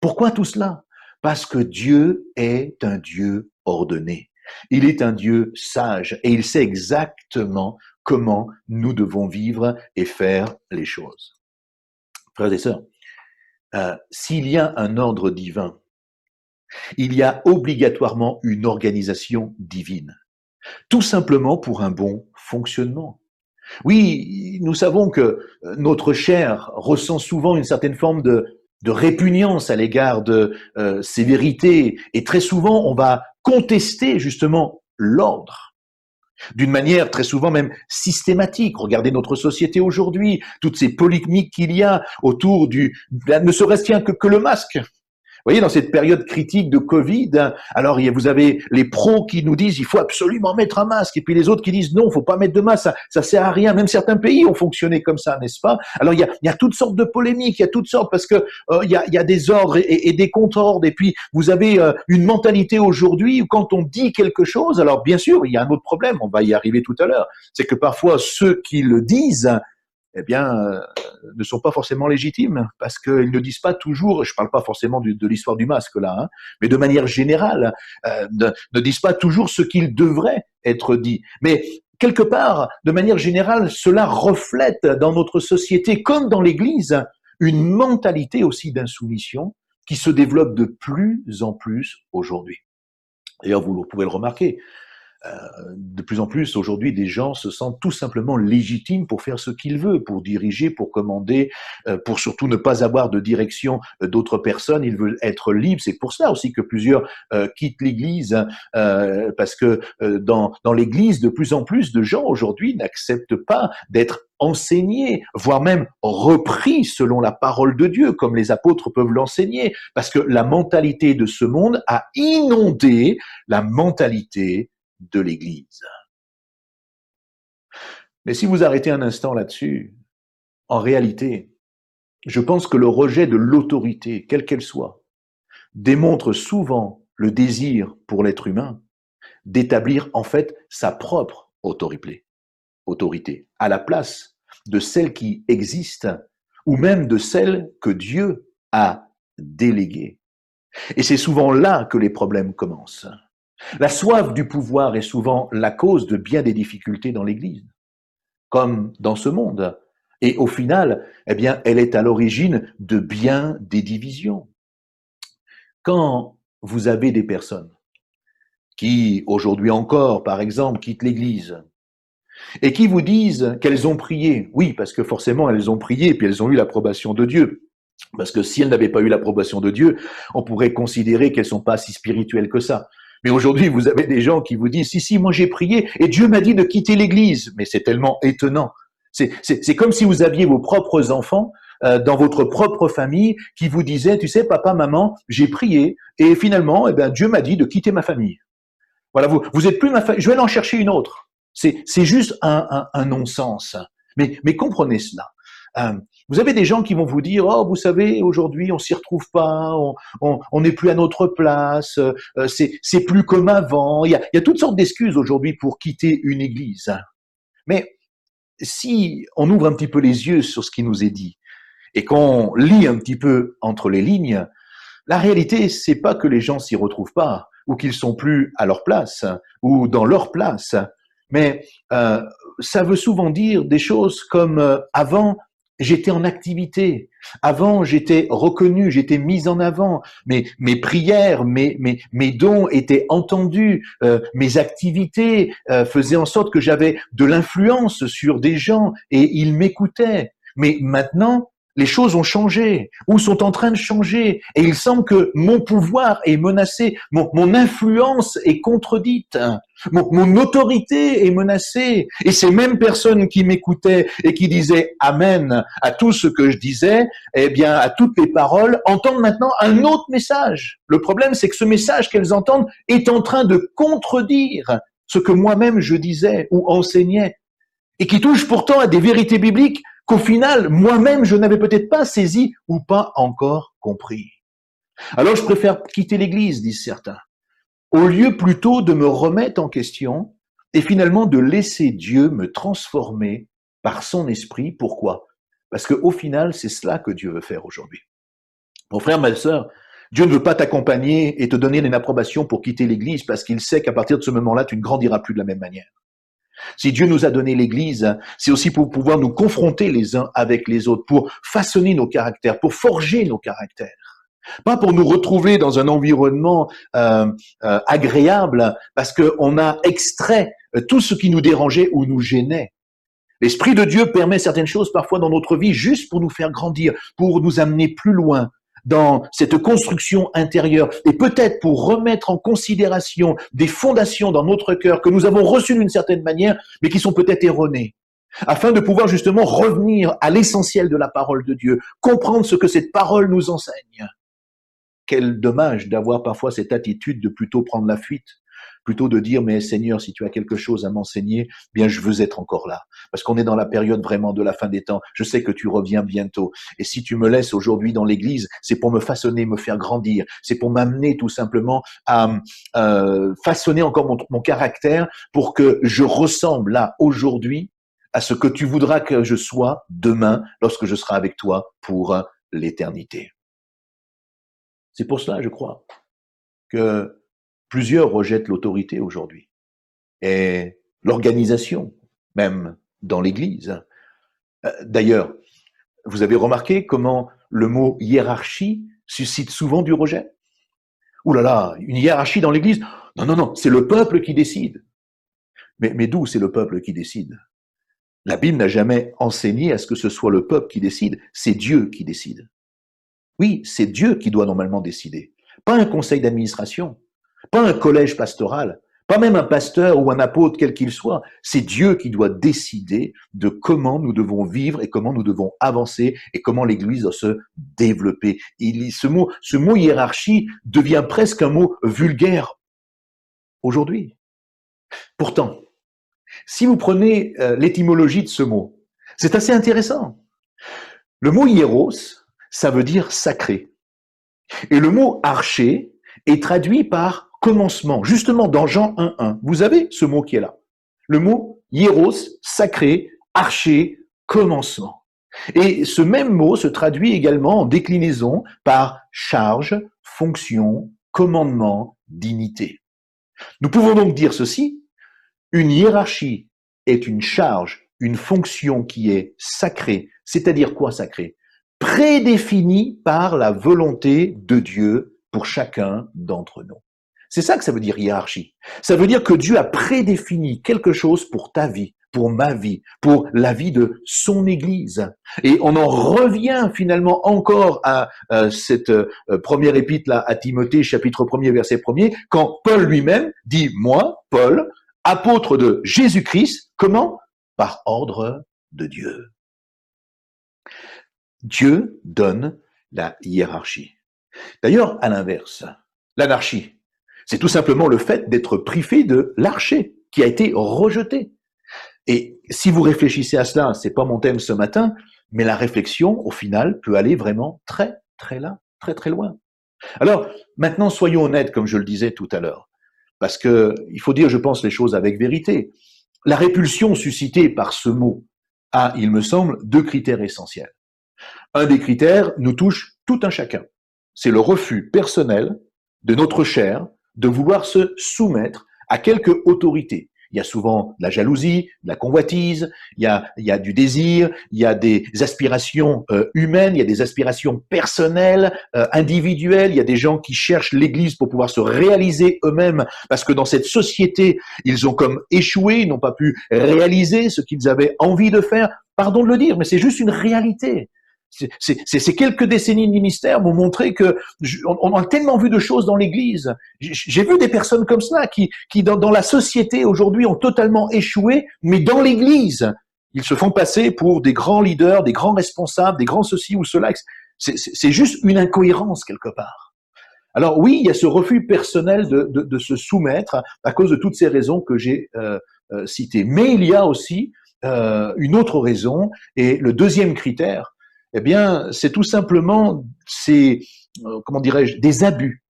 Pourquoi tout cela? Parce que Dieu est un Dieu ordonné. Il est un Dieu sage et il sait exactement comment nous devons vivre et faire les choses. Frères et sœurs, s'il y a un ordre divin, il y a obligatoirement une organisation divine, tout simplement pour un bon fonctionnement. Oui, nous savons que notre chair ressent souvent une certaine forme de répugnance à l'égard de ces vérités et très souvent on va contester justement l'ordre. D'une manière très souvent même systématique. Regardez notre société aujourd'hui, toutes ces polémiques qu'il y a autour ne serait-ce que le masque. Vous voyez, dans cette période critique de Covid, alors vous avez les pros qui nous disent il faut absolument mettre un masque, et puis les autres qui disent non, il faut pas mettre de masque, ça sert à rien. Même certains pays ont fonctionné comme ça, n'est-ce pas? Alors il y a toutes sortes de polémiques, il y a toutes sortes parce que il y a des ordres et des contre-ordres, et puis vous avez une mentalité aujourd'hui où quand on dit quelque chose, alors bien sûr il y a un autre problème, on va y arriver tout à l'heure, c'est que parfois ceux qui le disent eh bien, ne sont pas forcément légitimes, parce qu'ils ne disent pas toujours, je ne parle pas forcément de l'histoire du masque là, hein, mais de manière générale, ne disent pas toujours ce qu'il devrait être dit. Mais quelque part, de manière générale, cela reflète dans notre société, comme dans l'Église, une mentalité aussi d'insoumission qui se développe de plus en plus aujourd'hui. D'ailleurs, vous pouvez le remarquer, de plus en plus, aujourd'hui, des gens se sentent tout simplement légitimes pour faire ce qu'ils veulent, pour diriger, pour commander, pour surtout ne pas avoir de direction d'autres personnes. Ils veulent être libres. C'est pour ça aussi que plusieurs quittent l'Église, parce que dans l'Église, de plus en plus de gens aujourd'hui n'acceptent pas d'être enseignés, voire même repris selon la parole de Dieu, comme les apôtres peuvent l'enseigner, parce que la mentalité de ce monde a inondé la mentalité de l'Église. Mais si vous arrêtez un instant là-dessus, en réalité, je pense que le rejet de l'autorité, quelle qu'elle soit, démontre souvent le désir pour l'être humain d'établir en fait sa propre autorité, à la place de celle qui existe ou même de celle que Dieu a déléguée. Et c'est souvent là que les problèmes commencent. La soif du pouvoir est souvent la cause de bien des difficultés dans l'Église, comme dans ce monde. Et au final, eh bien, elle est à l'origine de bien des divisions. Quand vous avez des personnes qui, aujourd'hui encore, par exemple, quittent l'Église et qui vous disent qu'elles ont prié, oui, parce que forcément elles ont prié et puis elles ont eu l'approbation de Dieu. Parce que si elles n'avaient pas eu l'approbation de Dieu, on pourrait considérer qu'elles sont pas si spirituelles que ça. Mais aujourd'hui, vous avez des gens qui vous disent, si, moi j'ai prié et Dieu m'a dit de quitter l'Église. Mais c'est tellement étonnant. C'est comme si vous aviez vos propres enfants dans votre propre famille qui vous disaient, tu sais, papa, maman, j'ai prié et finalement, eh ben, Dieu m'a dit de quitter ma famille. Voilà, vous êtes plus ma famille, je vais aller en chercher une autre. C'est juste un non-sens. Mais comprenez cela. Vous avez des gens qui vont vous dire, oh, vous savez, aujourd'hui, on s'y retrouve pas, on n'est plus à notre place, c'est plus comme avant. Il y a toutes sortes d'excuses aujourd'hui pour quitter une église. Mais si on ouvre un petit peu les yeux sur ce qui nous est dit et qu'on lit un petit peu entre les lignes, la réalité, c'est pas que les gens s'y retrouvent pas ou qu'ils sont plus à leur place ou dans leur place, mais ça veut souvent dire des choses comme avant, j'étais en activité. Avant, j'étais reconnu, j'étais mis en avant. Mes prières, mes dons étaient entendus. Mes activités faisaient en sorte que j'avais de l'influence sur des gens et ils m'écoutaient. Mais maintenant, les choses ont changé ou sont en train de changer et il semble que mon pouvoir est menacé, mon influence est contredite, mon autorité est menacée et ces mêmes personnes qui m'écoutaient et qui disaient amen à tout ce que je disais, eh bien à toutes les paroles, entendent maintenant un autre message. Le problème, c'est que ce message qu'elles entendent est en train de contredire ce que moi-même je disais ou enseignais et qui touche pourtant à des vérités bibliques qu'au final, moi-même, je n'avais peut-être pas saisi ou pas encore compris. Alors, je préfère quitter l'Église, disent certains, au lieu plutôt de me remettre en question et finalement de laisser Dieu me transformer par son esprit. Pourquoi? Parce qu'au final, c'est cela que Dieu veut faire aujourd'hui. Mon frère, ma sœur, Dieu ne veut pas t'accompagner et te donner une approbation pour quitter l'Église parce qu'il sait qu'à partir de ce moment-là, tu ne grandiras plus de la même manière. Si Dieu nous a donné l'Église, c'est aussi pour pouvoir nous confronter les uns avec les autres, pour façonner nos caractères, pour forger nos caractères. Pas pour nous retrouver dans un environnement agréable, parce qu'on a extrait tout ce qui nous dérangeait ou nous gênait. L'Esprit de Dieu permet certaines choses parfois dans notre vie juste pour nous faire grandir, pour nous amener plus loin dans cette construction intérieure et peut-être pour remettre en considération des fondations dans notre cœur que nous avons reçues d'une certaine manière, mais qui sont peut-être erronées, afin de pouvoir justement revenir à l'essentiel de la parole de Dieu, comprendre ce que cette parole nous enseigne. Quel dommage d'avoir parfois cette attitude de plutôt prendre la fuite, plutôt de dire, mais Seigneur, si tu as quelque chose à m'enseigner, bien je veux être encore là. Parce qu'on est dans la période vraiment de la fin des temps. Je sais que tu reviens bientôt. Et si tu me laisses aujourd'hui dans l'église, c'est pour me façonner, me faire grandir. C'est pour m'amener tout simplement à façonner encore mon caractère pour que je ressemble là, aujourd'hui, à ce que tu voudras que je sois demain, lorsque je serai avec toi pour l'éternité. C'est pour cela, je crois, que plusieurs rejettent l'autorité aujourd'hui et l'organisation, même dans l'Église. D'ailleurs, vous avez remarqué comment le mot hiérarchie suscite souvent du rejet? Ouh là là, une hiérarchie dans l'Église? Non, c'est le peuple qui décide. Mais d'où c'est le peuple qui décide? La Bible n'a jamais enseigné à ce que ce soit le peuple qui décide, c'est Dieu qui décide. Oui, c'est Dieu qui doit normalement décider, pas un conseil d'administration. Pas un collège pastoral, pas même un pasteur ou un apôtre quel qu'il soit. C'est Dieu qui doit décider de comment nous devons vivre et comment nous devons avancer et comment l'Église doit se développer. Ce mot hiérarchie devient presque un mot vulgaire aujourd'hui. Pourtant, si vous prenez l'étymologie de ce mot, c'est assez intéressant. Le mot hiéros, ça veut dire sacré. Et le mot archer est traduit par commencement, justement dans Jean 1.1. Vous avez ce mot qui est là. Le mot hiéros, sacré, archer, commencement. Et ce même mot se traduit également en déclinaison par charge, fonction, commandement, dignité. Nous pouvons donc dire ceci, une hiérarchie est une charge, une fonction qui est sacrée. C'est-à-dire quoi sacrée? Prédéfinie par la volonté de Dieu pour chacun d'entre nous. C'est ça que ça veut dire hiérarchie. Ça veut dire que Dieu a prédéfini quelque chose pour ta vie, pour ma vie, pour la vie de son Église. Et on en revient finalement encore à cette première épître là, à Timothée, chapitre 1er, verset 1er, quand Paul lui-même dit, moi, Paul, apôtre de Jésus-Christ, comment? Par ordre de Dieu. Dieu donne la hiérarchie. D'ailleurs, à l'inverse, l'anarchie, c'est tout simplement le fait d'être privé de l'archer qui a été rejeté. Et si vous réfléchissez à cela, c'est pas mon thème ce matin, mais la réflexion, au final, peut aller vraiment très, très là, très, très loin. Alors, maintenant, soyons honnêtes, comme je le disais tout à l'heure, parce que il faut dire, je pense, les choses avec vérité. La répulsion suscitée par ce mot a, il me semble, deux critères essentiels. Un des critères nous touche tout un chacun. C'est le refus personnel de notre chair de vouloir se soumettre à quelque autorité. Il y a souvent de la jalousie, de la convoitise, il y a du désir, il y a des aspirations humaines, il y a des aspirations personnelles, individuelles, il y a des gens qui cherchent l'Église pour pouvoir se réaliser eux-mêmes parce que dans cette société, ils ont comme échoué, ils n'ont pas pu réaliser ce qu'ils avaient envie de faire. Pardon de le dire, mais c'est juste une réalité. Ces quelques décennies de ministère m'ont montré que on a tellement vu de choses dans l'Église. J'ai vu des personnes comme cela qui dans la société aujourd'hui ont totalement échoué, mais dans l'Église, ils se font passer pour des grands leaders, des grands responsables, des grands ceci ou cela. C'est juste une incohérence quelque part. Alors oui, il y a ce refus personnel de se soumettre à cause de toutes ces raisons que j'ai citées. Mais il y a aussi une autre raison, et le deuxième critère, eh bien, c'est tout simplement comment dirais-je, des abus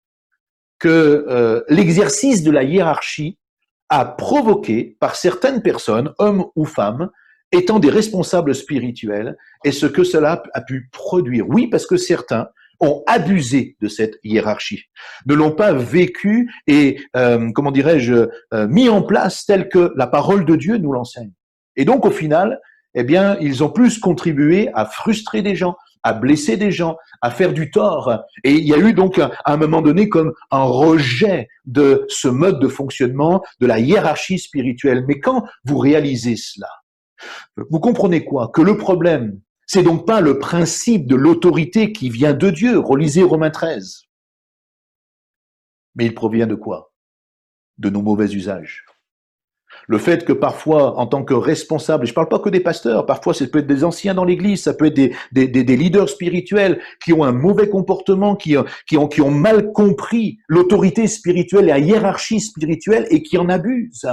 que l'exercice de la hiérarchie a provoqué par certaines personnes, hommes ou femmes, étant des responsables spirituels, et ce que cela a pu produire. Oui, parce que certains ont abusé de cette hiérarchie, ne l'ont pas vécu et, comment dirais-je, mis en place tel que la parole de Dieu nous l'enseigne. Et donc, au final, eh bien, ils ont plus contribué à frustrer des gens, à blesser des gens, à faire du tort. Et il y a eu donc, à un moment donné, comme un rejet de ce mode de fonctionnement, de la hiérarchie spirituelle. Mais quand vous réalisez cela, vous comprenez quoi? Que le problème, c'est donc pas le principe de l'autorité qui vient de Dieu, relisez Romains 13. Mais il provient de quoi? De nos mauvais usages. Le fait que parfois, en tant que responsable, je ne parle pas que des pasteurs, parfois ça peut être des anciens dans l'Église, ça peut être des leaders spirituels qui ont un mauvais comportement, qui ont mal compris l'autorité spirituelle et la hiérarchie spirituelle et qui en abusent.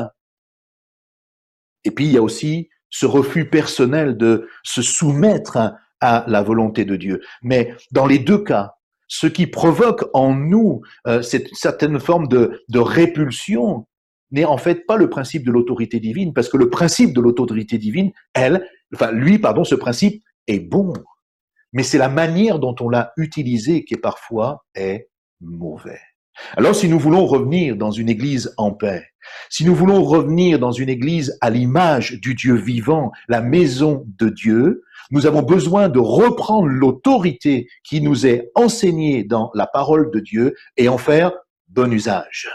Et puis il y a aussi ce refus personnel de se soumettre à la volonté de Dieu. Mais dans les deux cas, ce qui provoque en nous cette certaine forme de répulsion, n'est en fait pas le principe de l'autorité divine, parce que le principe de l'autorité divine, ce principe est bon. Mais c'est la manière dont on l'a utilisé qui parfois est mauvais. Alors si nous voulons revenir dans une église en paix, si nous voulons revenir dans une église à l'image du Dieu vivant, la maison de Dieu, nous avons besoin de reprendre l'autorité qui nous est enseignée dans la parole de Dieu et en faire bon usage.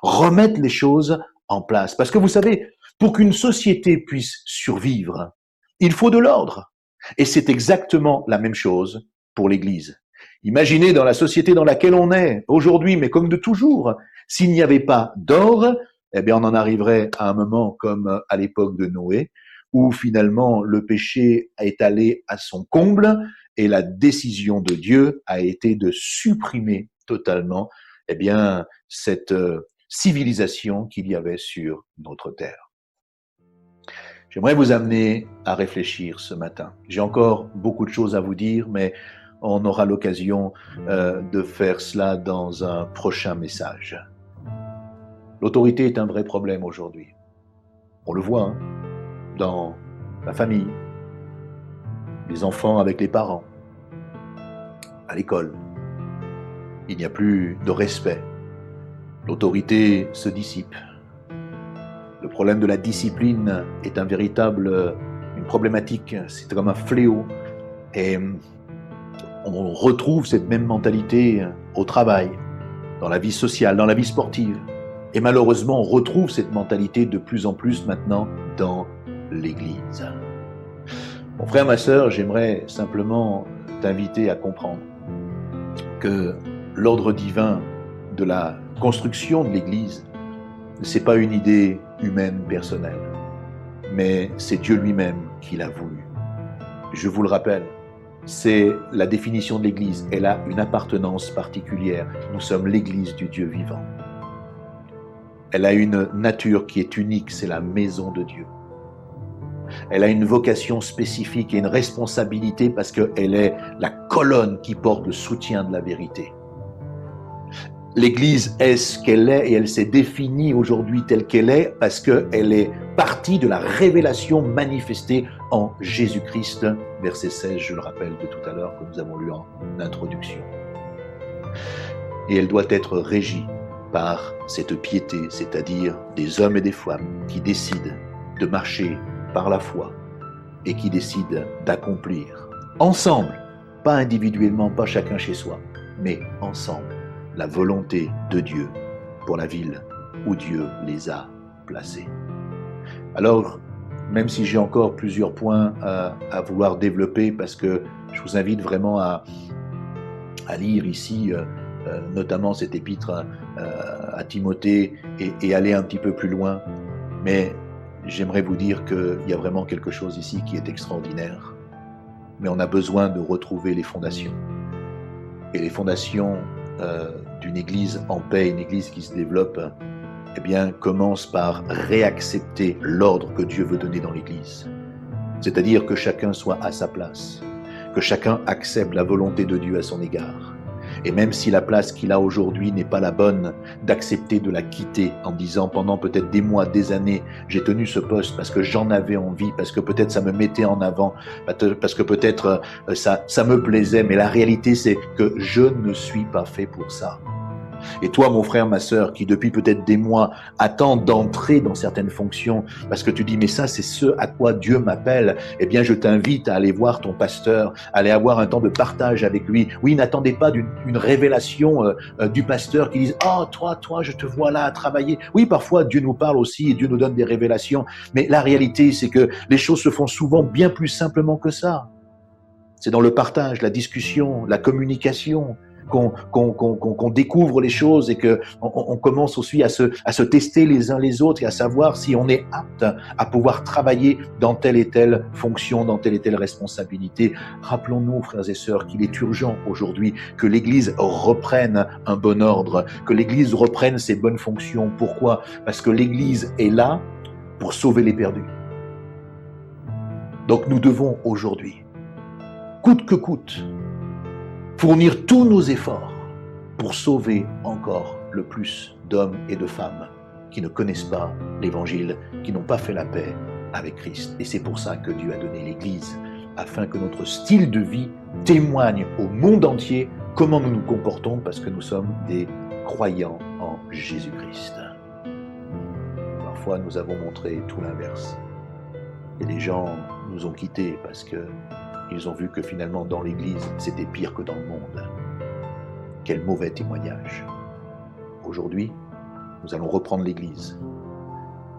Remettre les choses en place. Parce que vous savez, pour qu'une société puisse survivre, il faut de l'ordre. Et c'est exactement la même chose pour l'Église. Imaginez dans la société dans laquelle on est aujourd'hui, mais comme de toujours, s'il n'y avait pas d'ordre, eh bien on en arriverait à un moment comme à l'époque de Noé, où finalement le péché est allé à son comble et la décision de Dieu a été de supprimer totalement, eh bien, cette civilisation qu'il y avait sur notre terre. J'aimerais vous amener à réfléchir ce matin. J'ai encore beaucoup de choses à vous dire, mais on aura l'occasion de faire cela dans un prochain message. L'autorité est un vrai problème aujourd'hui. On le voit dans la famille, les enfants avec les parents, à l'école. Il n'y a plus de respect. L'autorité se dissipe. Le problème de la discipline est une problématique, c'est comme un fléau. Et on retrouve cette même mentalité au travail, dans la vie sociale, dans la vie sportive. Et malheureusement, on retrouve cette mentalité de plus en plus maintenant dans l'Église. Mon frère, ma sœur, j'aimerais simplement t'inviter à comprendre que l'ordre divin de la construction de l'Église, c'est pas une idée humaine personnelle, mais c'est Dieu lui-même qui l'a voulu. Je vous le rappelle, c'est la définition de l'Église. Elle a une appartenance particulière. Nous sommes l'Église du Dieu vivant. Elle a une nature qui est unique, c'est la maison de Dieu. Elle a une vocation spécifique et une responsabilité parce qu'elle est la colonne qui porte le soutien de la vérité. L'Église est ce qu'elle est et elle s'est définie aujourd'hui telle qu'elle est parce qu'elle est partie de la révélation manifestée en Jésus-Christ. Verset 16, je le rappelle de tout à l'heure que nous avons lu en introduction. Et elle doit être régie par cette piété, c'est-à-dire des hommes et des femmes qui décident de marcher par la foi et qui décident d'accomplir ensemble, pas individuellement, pas chacun chez soi, mais ensemble, la volonté de Dieu pour la ville où Dieu les a placés. Alors, même si j'ai encore plusieurs points à vouloir développer, parce que je vous invite vraiment à lire ici, notamment cet épître à Timothée, et aller un petit peu plus loin, mais j'aimerais vous dire qu'il y a vraiment quelque chose ici qui est extraordinaire. Mais on a besoin de retrouver les fondations. Et les fondations d'une église en paix, une église qui se développe, eh bien, commence par réaccepter l'ordre que Dieu veut donner dans l'église. C'est-à-dire que chacun soit à sa place, que chacun accepte la volonté de Dieu à son égard. Et même si la place qu'il a aujourd'hui n'est pas la bonne, d'accepter de la quitter en disant pendant peut-être des mois, des années, j'ai tenu ce poste parce que j'en avais envie, parce que peut-être ça me mettait en avant, parce que peut-être ça me plaisait, mais la réalité c'est que je ne suis pas fait pour ça. Et toi, mon frère, ma sœur, qui depuis peut-être des mois attend d'entrer dans certaines fonctions, parce que tu dis, mais ça, c'est ce à quoi Dieu m'appelle, eh bien, je t'invite à aller voir ton pasteur, à aller avoir un temps de partage avec lui. Oui, n'attendez pas d'une révélation du pasteur qui dise, oh, toi, je te vois là à travailler. Oui, parfois, Dieu nous parle aussi et Dieu nous donne des révélations, mais la réalité, c'est que les choses se font souvent bien plus simplement que ça. C'est dans le partage, la discussion, la communication, qu'on découvre les choses et qu'on commence aussi à se tester les uns les autres et à savoir si on est apte à pouvoir travailler dans telle et telle fonction, dans telle et telle responsabilité. Rappelons-nous, frères et sœurs, qu'il est urgent aujourd'hui que l'Église reprenne un bon ordre, que l'Église reprenne ses bonnes fonctions. Pourquoi ? Parce que l'Église est là pour sauver les perdus. Donc nous devons aujourd'hui, coûte que coûte, fournir tous nos efforts pour sauver encore le plus d'hommes et de femmes qui ne connaissent pas l'Évangile, qui n'ont pas fait la paix avec Christ. Et c'est pour ça que Dieu a donné l'Église, afin que notre style de vie témoigne au monde entier comment nous nous comportons, parce que nous sommes des croyants en Jésus-Christ. Parfois, nous avons montré tout l'inverse. Et les gens nous ont quittés parce que ils ont vu que finalement, dans l'Église, c'était pire que dans le monde. Quel mauvais témoignage. Aujourd'hui, nous allons reprendre l'Église.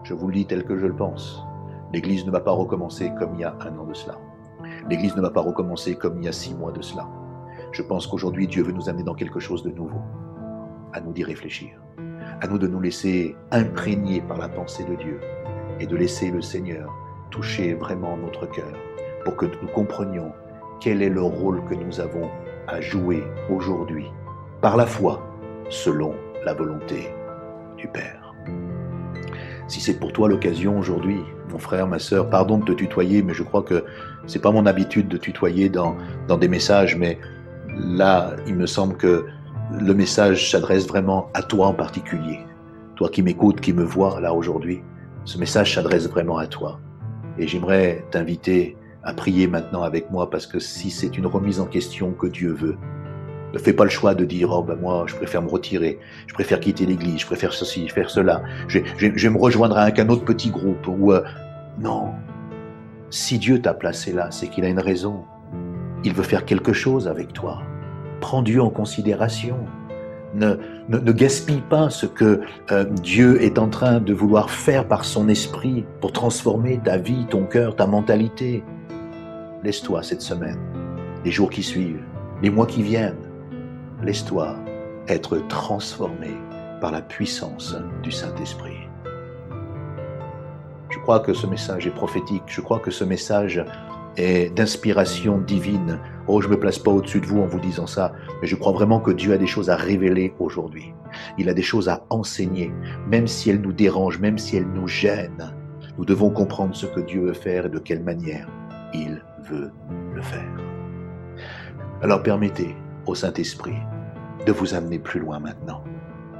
Je vous le dis tel que je le pense. L'Église ne va pas recommencer comme il y a 1 an de cela. L'Église ne va pas recommencer comme il y a 6 mois de cela. Je pense qu'aujourd'hui, Dieu veut nous amener dans quelque chose de nouveau. À nous d'y réfléchir. À nous de nous laisser imprégner par la pensée de Dieu et de laisser le Seigneur toucher vraiment notre cœur, pour que nous comprenions quel est le rôle que nous avons à jouer aujourd'hui, par la foi, selon la volonté du Père. Si c'est pour toi l'occasion aujourd'hui, mon frère, ma sœur, pardon de te tutoyer, mais je crois que c'est pas mon habitude de tutoyer dans des messages, mais là, il me semble que le message s'adresse vraiment à toi en particulier. Toi qui m'écoutes, qui me vois là aujourd'hui, ce message s'adresse vraiment à toi. Et j'aimerais t'inviter à prier maintenant avec moi, parce que si c'est une remise en question que Dieu veut, ne fais pas le choix de dire « Oh ben moi, je préfère me retirer, je préfère quitter l'église, je préfère ceci, faire cela, je vais me rejoindre à un autre petit groupe. » ou non, si Dieu t'a placé là, c'est qu'il a une raison. Il veut faire quelque chose avec toi. Prends Dieu en considération. Ne gaspille pas ce que Dieu est en train de vouloir faire par son esprit pour transformer ta vie, ton cœur, ta mentalité. Laisse-toi cette semaine, les jours qui suivent, les mois qui viennent, laisse-toi être transformé par la puissance du Saint-Esprit. Je crois que ce message est prophétique, je crois que ce message est d'inspiration divine. Oh, je ne me place pas au-dessus de vous en vous disant ça, mais je crois vraiment que Dieu a des choses à révéler aujourd'hui. Il a des choses à enseigner, même si elles nous dérangent, même si elles nous gênent, Nous devons comprendre ce que Dieu veut faire et de quelle manière il veut le faire. Alors permettez au Saint-Esprit de vous amener plus loin maintenant.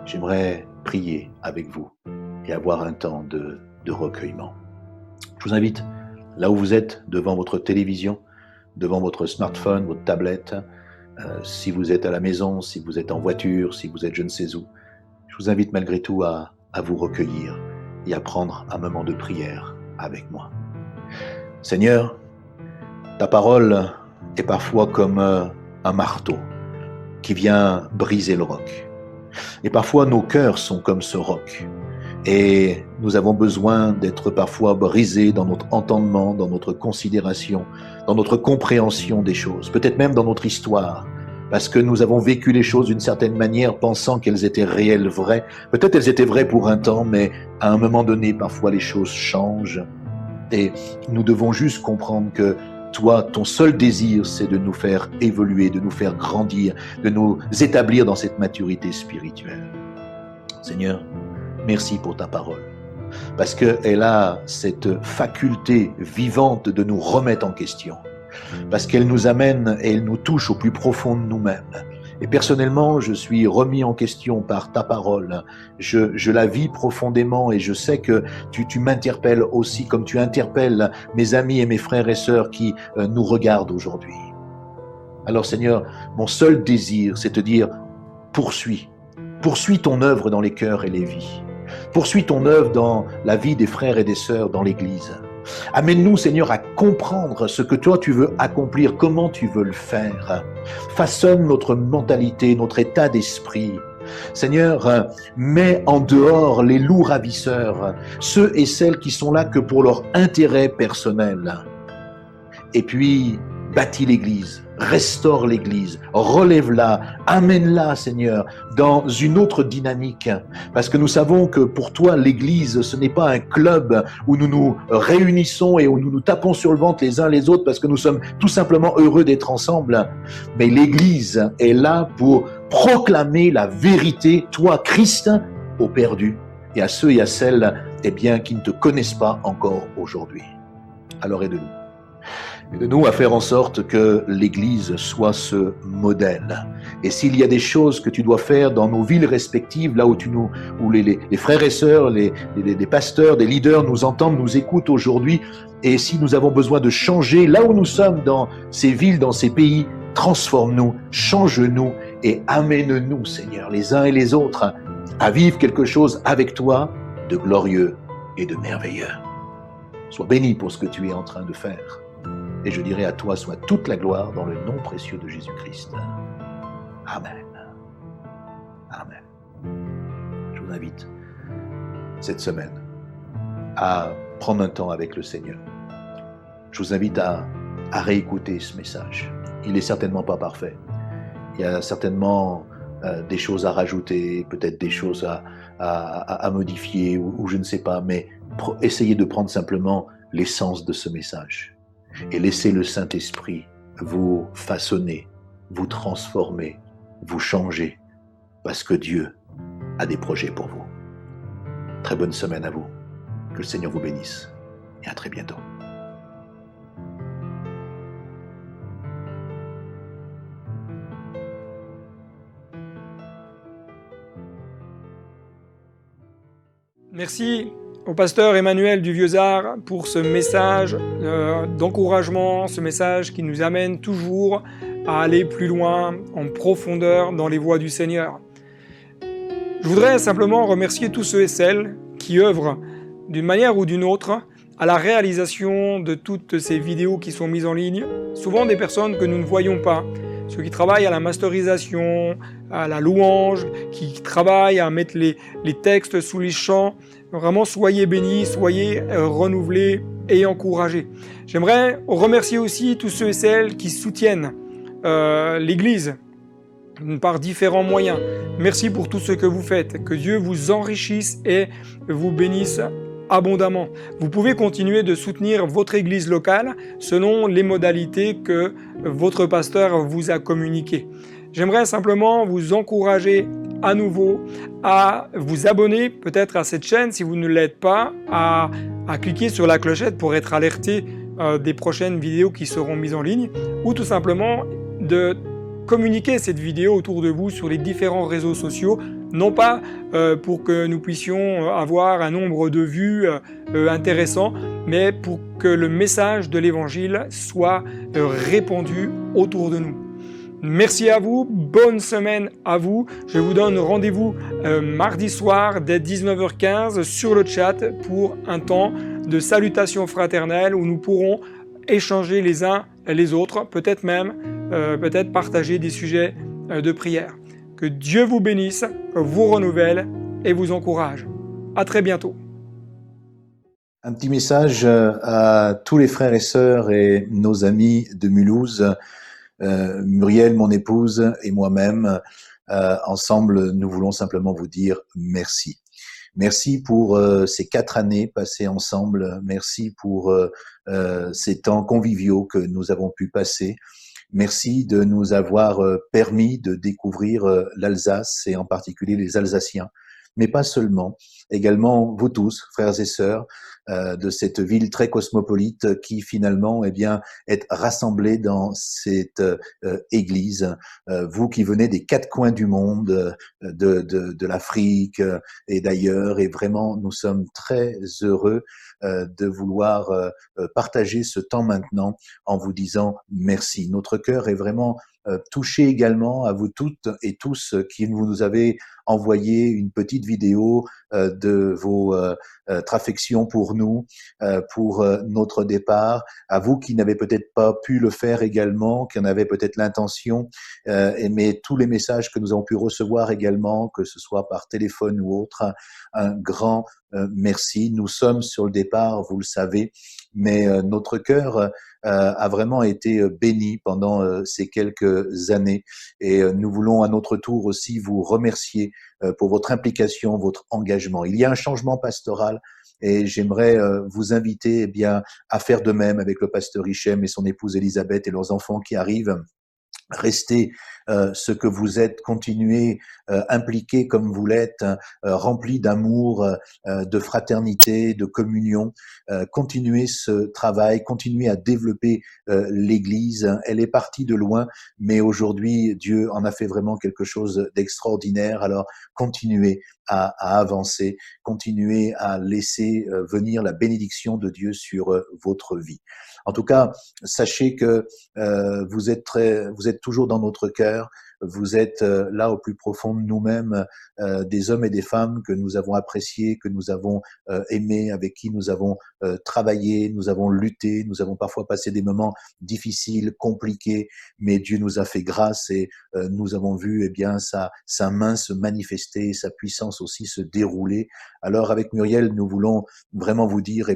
J'aimerais prier avec vous et avoir un temps de recueillement. Je vous invite, là où vous êtes, devant votre télévision, devant votre smartphone, votre tablette, si vous êtes à la maison, si vous êtes en voiture, si vous êtes je ne sais où, je vous invite malgré tout à vous recueillir et à prendre un moment de prière avec moi. Seigneur, ta parole est parfois comme un marteau qui vient briser le roc. Et parfois nos cœurs sont comme ce roc. Et nous avons besoin d'être parfois brisés dans notre entendement, dans notre considération, dans notre compréhension des choses, peut-être même dans notre histoire, parce que nous avons vécu les choses d'une certaine manière, pensant qu'elles étaient réelles, vraies. Peut-être elles étaient vraies pour un temps, mais à un moment donné, parfois les choses changent. Et nous devons juste comprendre que toi, ton seul désir, c'est de nous faire évoluer, de nous faire grandir, de nous établir dans cette maturité spirituelle. Seigneur, merci pour ta parole, parce qu'elle a cette faculté vivante de nous remettre en question, parce qu'elle nous amène et elle nous touche au plus profond de nous-mêmes. Et personnellement, je suis remis en question par ta parole. Je la vis profondément et je sais que tu m'interpelles aussi comme tu interpelles mes amis et mes frères et sœurs qui nous regardent aujourd'hui. Alors Seigneur, mon seul désir, c'est de te dire, poursuis ton œuvre dans les cœurs et les vies. Poursuis ton œuvre dans la vie des frères et des sœurs dans l'Église. Amène-nous, Seigneur, à comprendre ce que toi tu veux accomplir, comment tu veux le faire. Façonne notre mentalité, notre état d'esprit. Seigneur, mets en dehors les loups ravisseurs, ceux et celles qui sont là que pour leur intérêt personnel. Et puis, bâtis l'Église, restaure l'Église, relève-la, amène-la, Seigneur, dans une autre dynamique. Parce que nous savons que pour toi, l'Église, ce n'est pas un club où nous nous réunissons et où nous nous tapons sur le ventre les uns les autres parce que nous sommes tout simplement heureux d'être ensemble. Mais l'Église est là pour proclamer la vérité, toi, Christ, aux perdus et à ceux et à celles, qui ne te connaissent pas encore aujourd'hui. Alors aide-nous. Aide-nous à faire en sorte que l'Église soit ce modèle. Et s'il y a des choses que tu dois faire dans nos villes respectives, là où les frères et sœurs, les pasteurs, des leaders nous entendent, nous écoutent aujourd'hui, et si nous avons besoin de changer, là où nous sommes dans ces villes, dans ces pays, transforme-nous, change-nous et amène-nous, Seigneur, les uns et les autres, à vivre quelque chose avec toi de glorieux et de merveilleux. Sois béni pour ce que tu es en train de faire. Et je dirai à toi soit toute la gloire dans le nom précieux de Jésus-Christ. Amen. Amen. Je vous invite cette semaine à prendre un temps avec le Seigneur. Je vous invite à réécouter ce message. Il n'est certainement pas parfait. Il y a certainement des choses à rajouter, peut-être des choses à modifier ou je ne sais pas, mais essayez de prendre simplement l'essence de ce message. Et laissez le Saint-Esprit vous façonner, vous transformer, vous changer, parce que Dieu a des projets pour vous. Très bonne semaine à vous. Que le Seigneur vous bénisse et à très bientôt. Merci au pasteur Emmanuel du Vieux-Art pour ce message d'encouragement, ce message qui nous amène toujours à aller plus loin, en profondeur dans les voies du Seigneur. Je voudrais simplement remercier tous ceux et celles qui œuvrent d'une manière ou d'une autre à la réalisation de toutes ces vidéos qui sont mises en ligne, souvent des personnes que nous ne voyons pas, ceux qui travaillent à la masterisation, à la louange, qui travaillent à mettre les textes sous les chants. Vraiment, soyez bénis, soyez renouvelés et encouragés. J'aimerais remercier aussi tous ceux et celles qui soutiennent l'Église par différents moyens. Merci pour tout ce que vous faites. Que Dieu vous enrichisse et vous bénisse abondamment. Vous pouvez continuer de soutenir votre Église locale selon les modalités que votre pasteur vous a communiquées. J'aimerais simplement vous encourager à nouveau à vous abonner peut-être à cette chaîne si vous ne l'êtes pas, à à cliquer sur la clochette pour être alerté des prochaines vidéos qui seront mises en ligne, ou tout simplement de communiquer cette vidéo autour de vous sur les différents réseaux sociaux, non pas pour que nous puissions avoir un nombre de vues intéressant, mais pour que le message de l'Évangile soit répandu autour de nous. Merci à vous, bonne semaine à vous. Je vous donne rendez-vous mardi soir dès 19h15 sur le chat pour un temps de salutation fraternelle où nous pourrons échanger les uns et les autres, peut-être même partager des sujets de prière. Que Dieu vous bénisse, vous renouvelle et vous encourage. À très bientôt. Un petit message à tous les frères et sœurs et nos amis de Mulhouse. Muriel, mon épouse, et moi-même, ensemble, nous voulons simplement vous dire merci. Merci pour ces 4 années passées ensemble. Merci pour ces temps conviviaux que nous avons pu passer. Merci de nous avoir permis de découvrir l'Alsace et en particulier les Alsaciens, mais pas seulement, également vous tous, frères et sœurs, de cette ville très cosmopolite qui finalement est rassemblée dans cette église. Vous qui venez des 4 coins du monde, de l'Afrique et d'ailleurs, et vraiment nous sommes très heureux de vouloir partager ce temps maintenant en vous disant merci. Notre cœur est vraiment touché également à vous toutes et tous qui nous avez envoyé une petite vidéo de votre affection pour nous, pour notre départ, à vous qui n'avez peut-être pas pu le faire également, qui en avez peut-être l'intention, mais tous les messages que nous avons pu recevoir également, que ce soit par téléphone ou autre, un grand merci. Nous sommes sur le départ, vous le savez, mais notre cœur a vraiment été béni pendant ces quelques années et nous voulons à notre tour aussi vous remercier pour votre implication, votre engagement. Il y a un changement pastoral et j'aimerais vous inviter à faire de même avec le pasteur Hichem et son épouse Elisabeth et leurs enfants qui arrivent. Restez ce que vous êtes, continuez impliqués comme vous l'êtes, remplis d'amour, de fraternité, de communion. Continuez ce travail, continuez à développer l'Église. Elle est partie de loin, mais aujourd'hui, Dieu en a fait vraiment quelque chose d'extraordinaire. Alors, continuez à avancer, continuez à laisser venir la bénédiction de Dieu sur votre vie. En tout cas, sachez que vous êtes toujours dans notre cœur. Vous êtes là au plus profond de nous-mêmes, des hommes et des femmes que nous avons appréciés, que nous avons aimés, avec qui nous avons travaillé, nous avons lutté, nous avons parfois passé des moments difficiles, compliqués, mais Dieu nous a fait grâce et nous avons vu sa main se manifester, sa puissance aussi se dérouler. Alors avec Muriel, nous voulons vraiment vous dire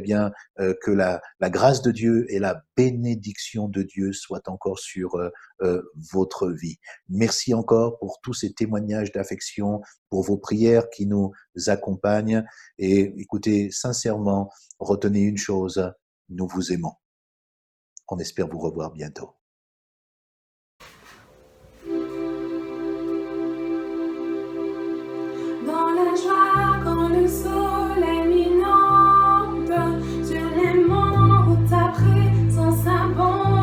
que la grâce de Dieu et la bénédiction de Dieu soient encore sur votre vie. Merci encore pour tous ces témoignages d'affection, pour vos prières qui nous accompagnent. Et écoutez, sincèrement, retenez une chose, nous vous aimons. On espère vous revoir bientôt. Dans la joie, quand le soleil m'inonde, sur les monts où ta présence abonde.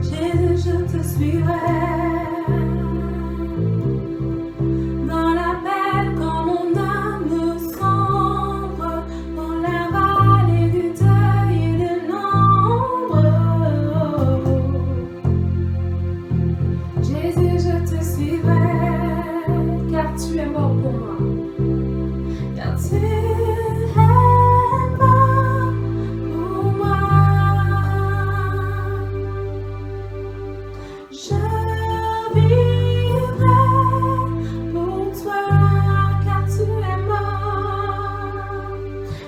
Jésus, je te suivrai. Dans la peine, quand mon âme sombre, dans la vallée du deuil et de l'ombre. Jésus, je te suivrai, car tu es mort pour moi. Car tu es mort pour moi. Je vivrai pour toi, car tu es mort.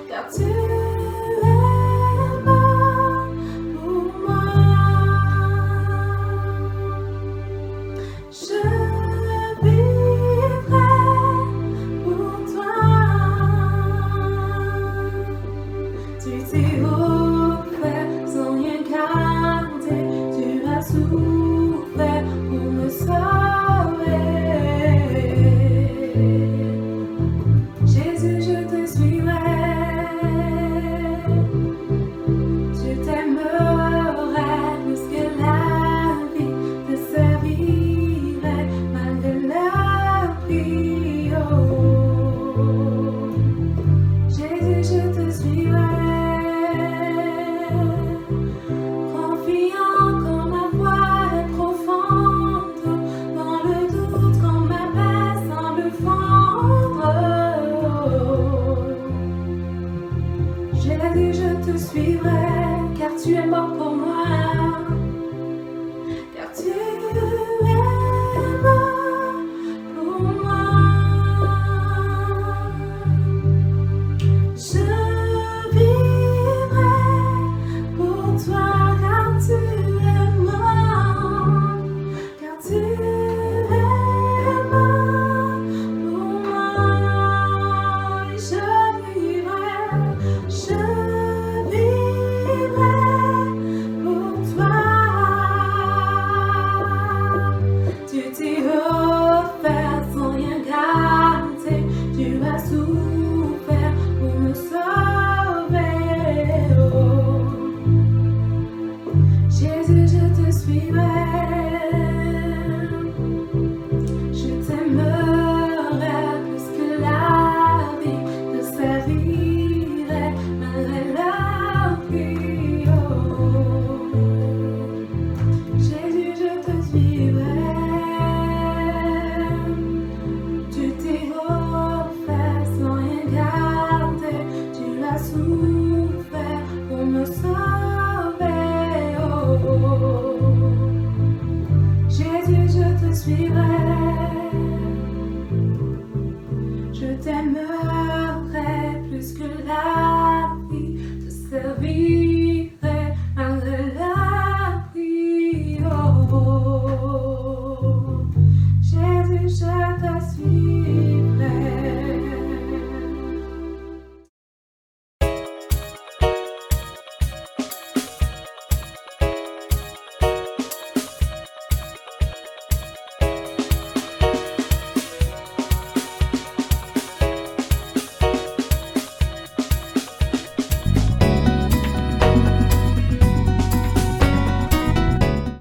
Car tu es mort pour moi. Je vivrai pour toi. Tu t'es offert sans rien garder. Tu as tout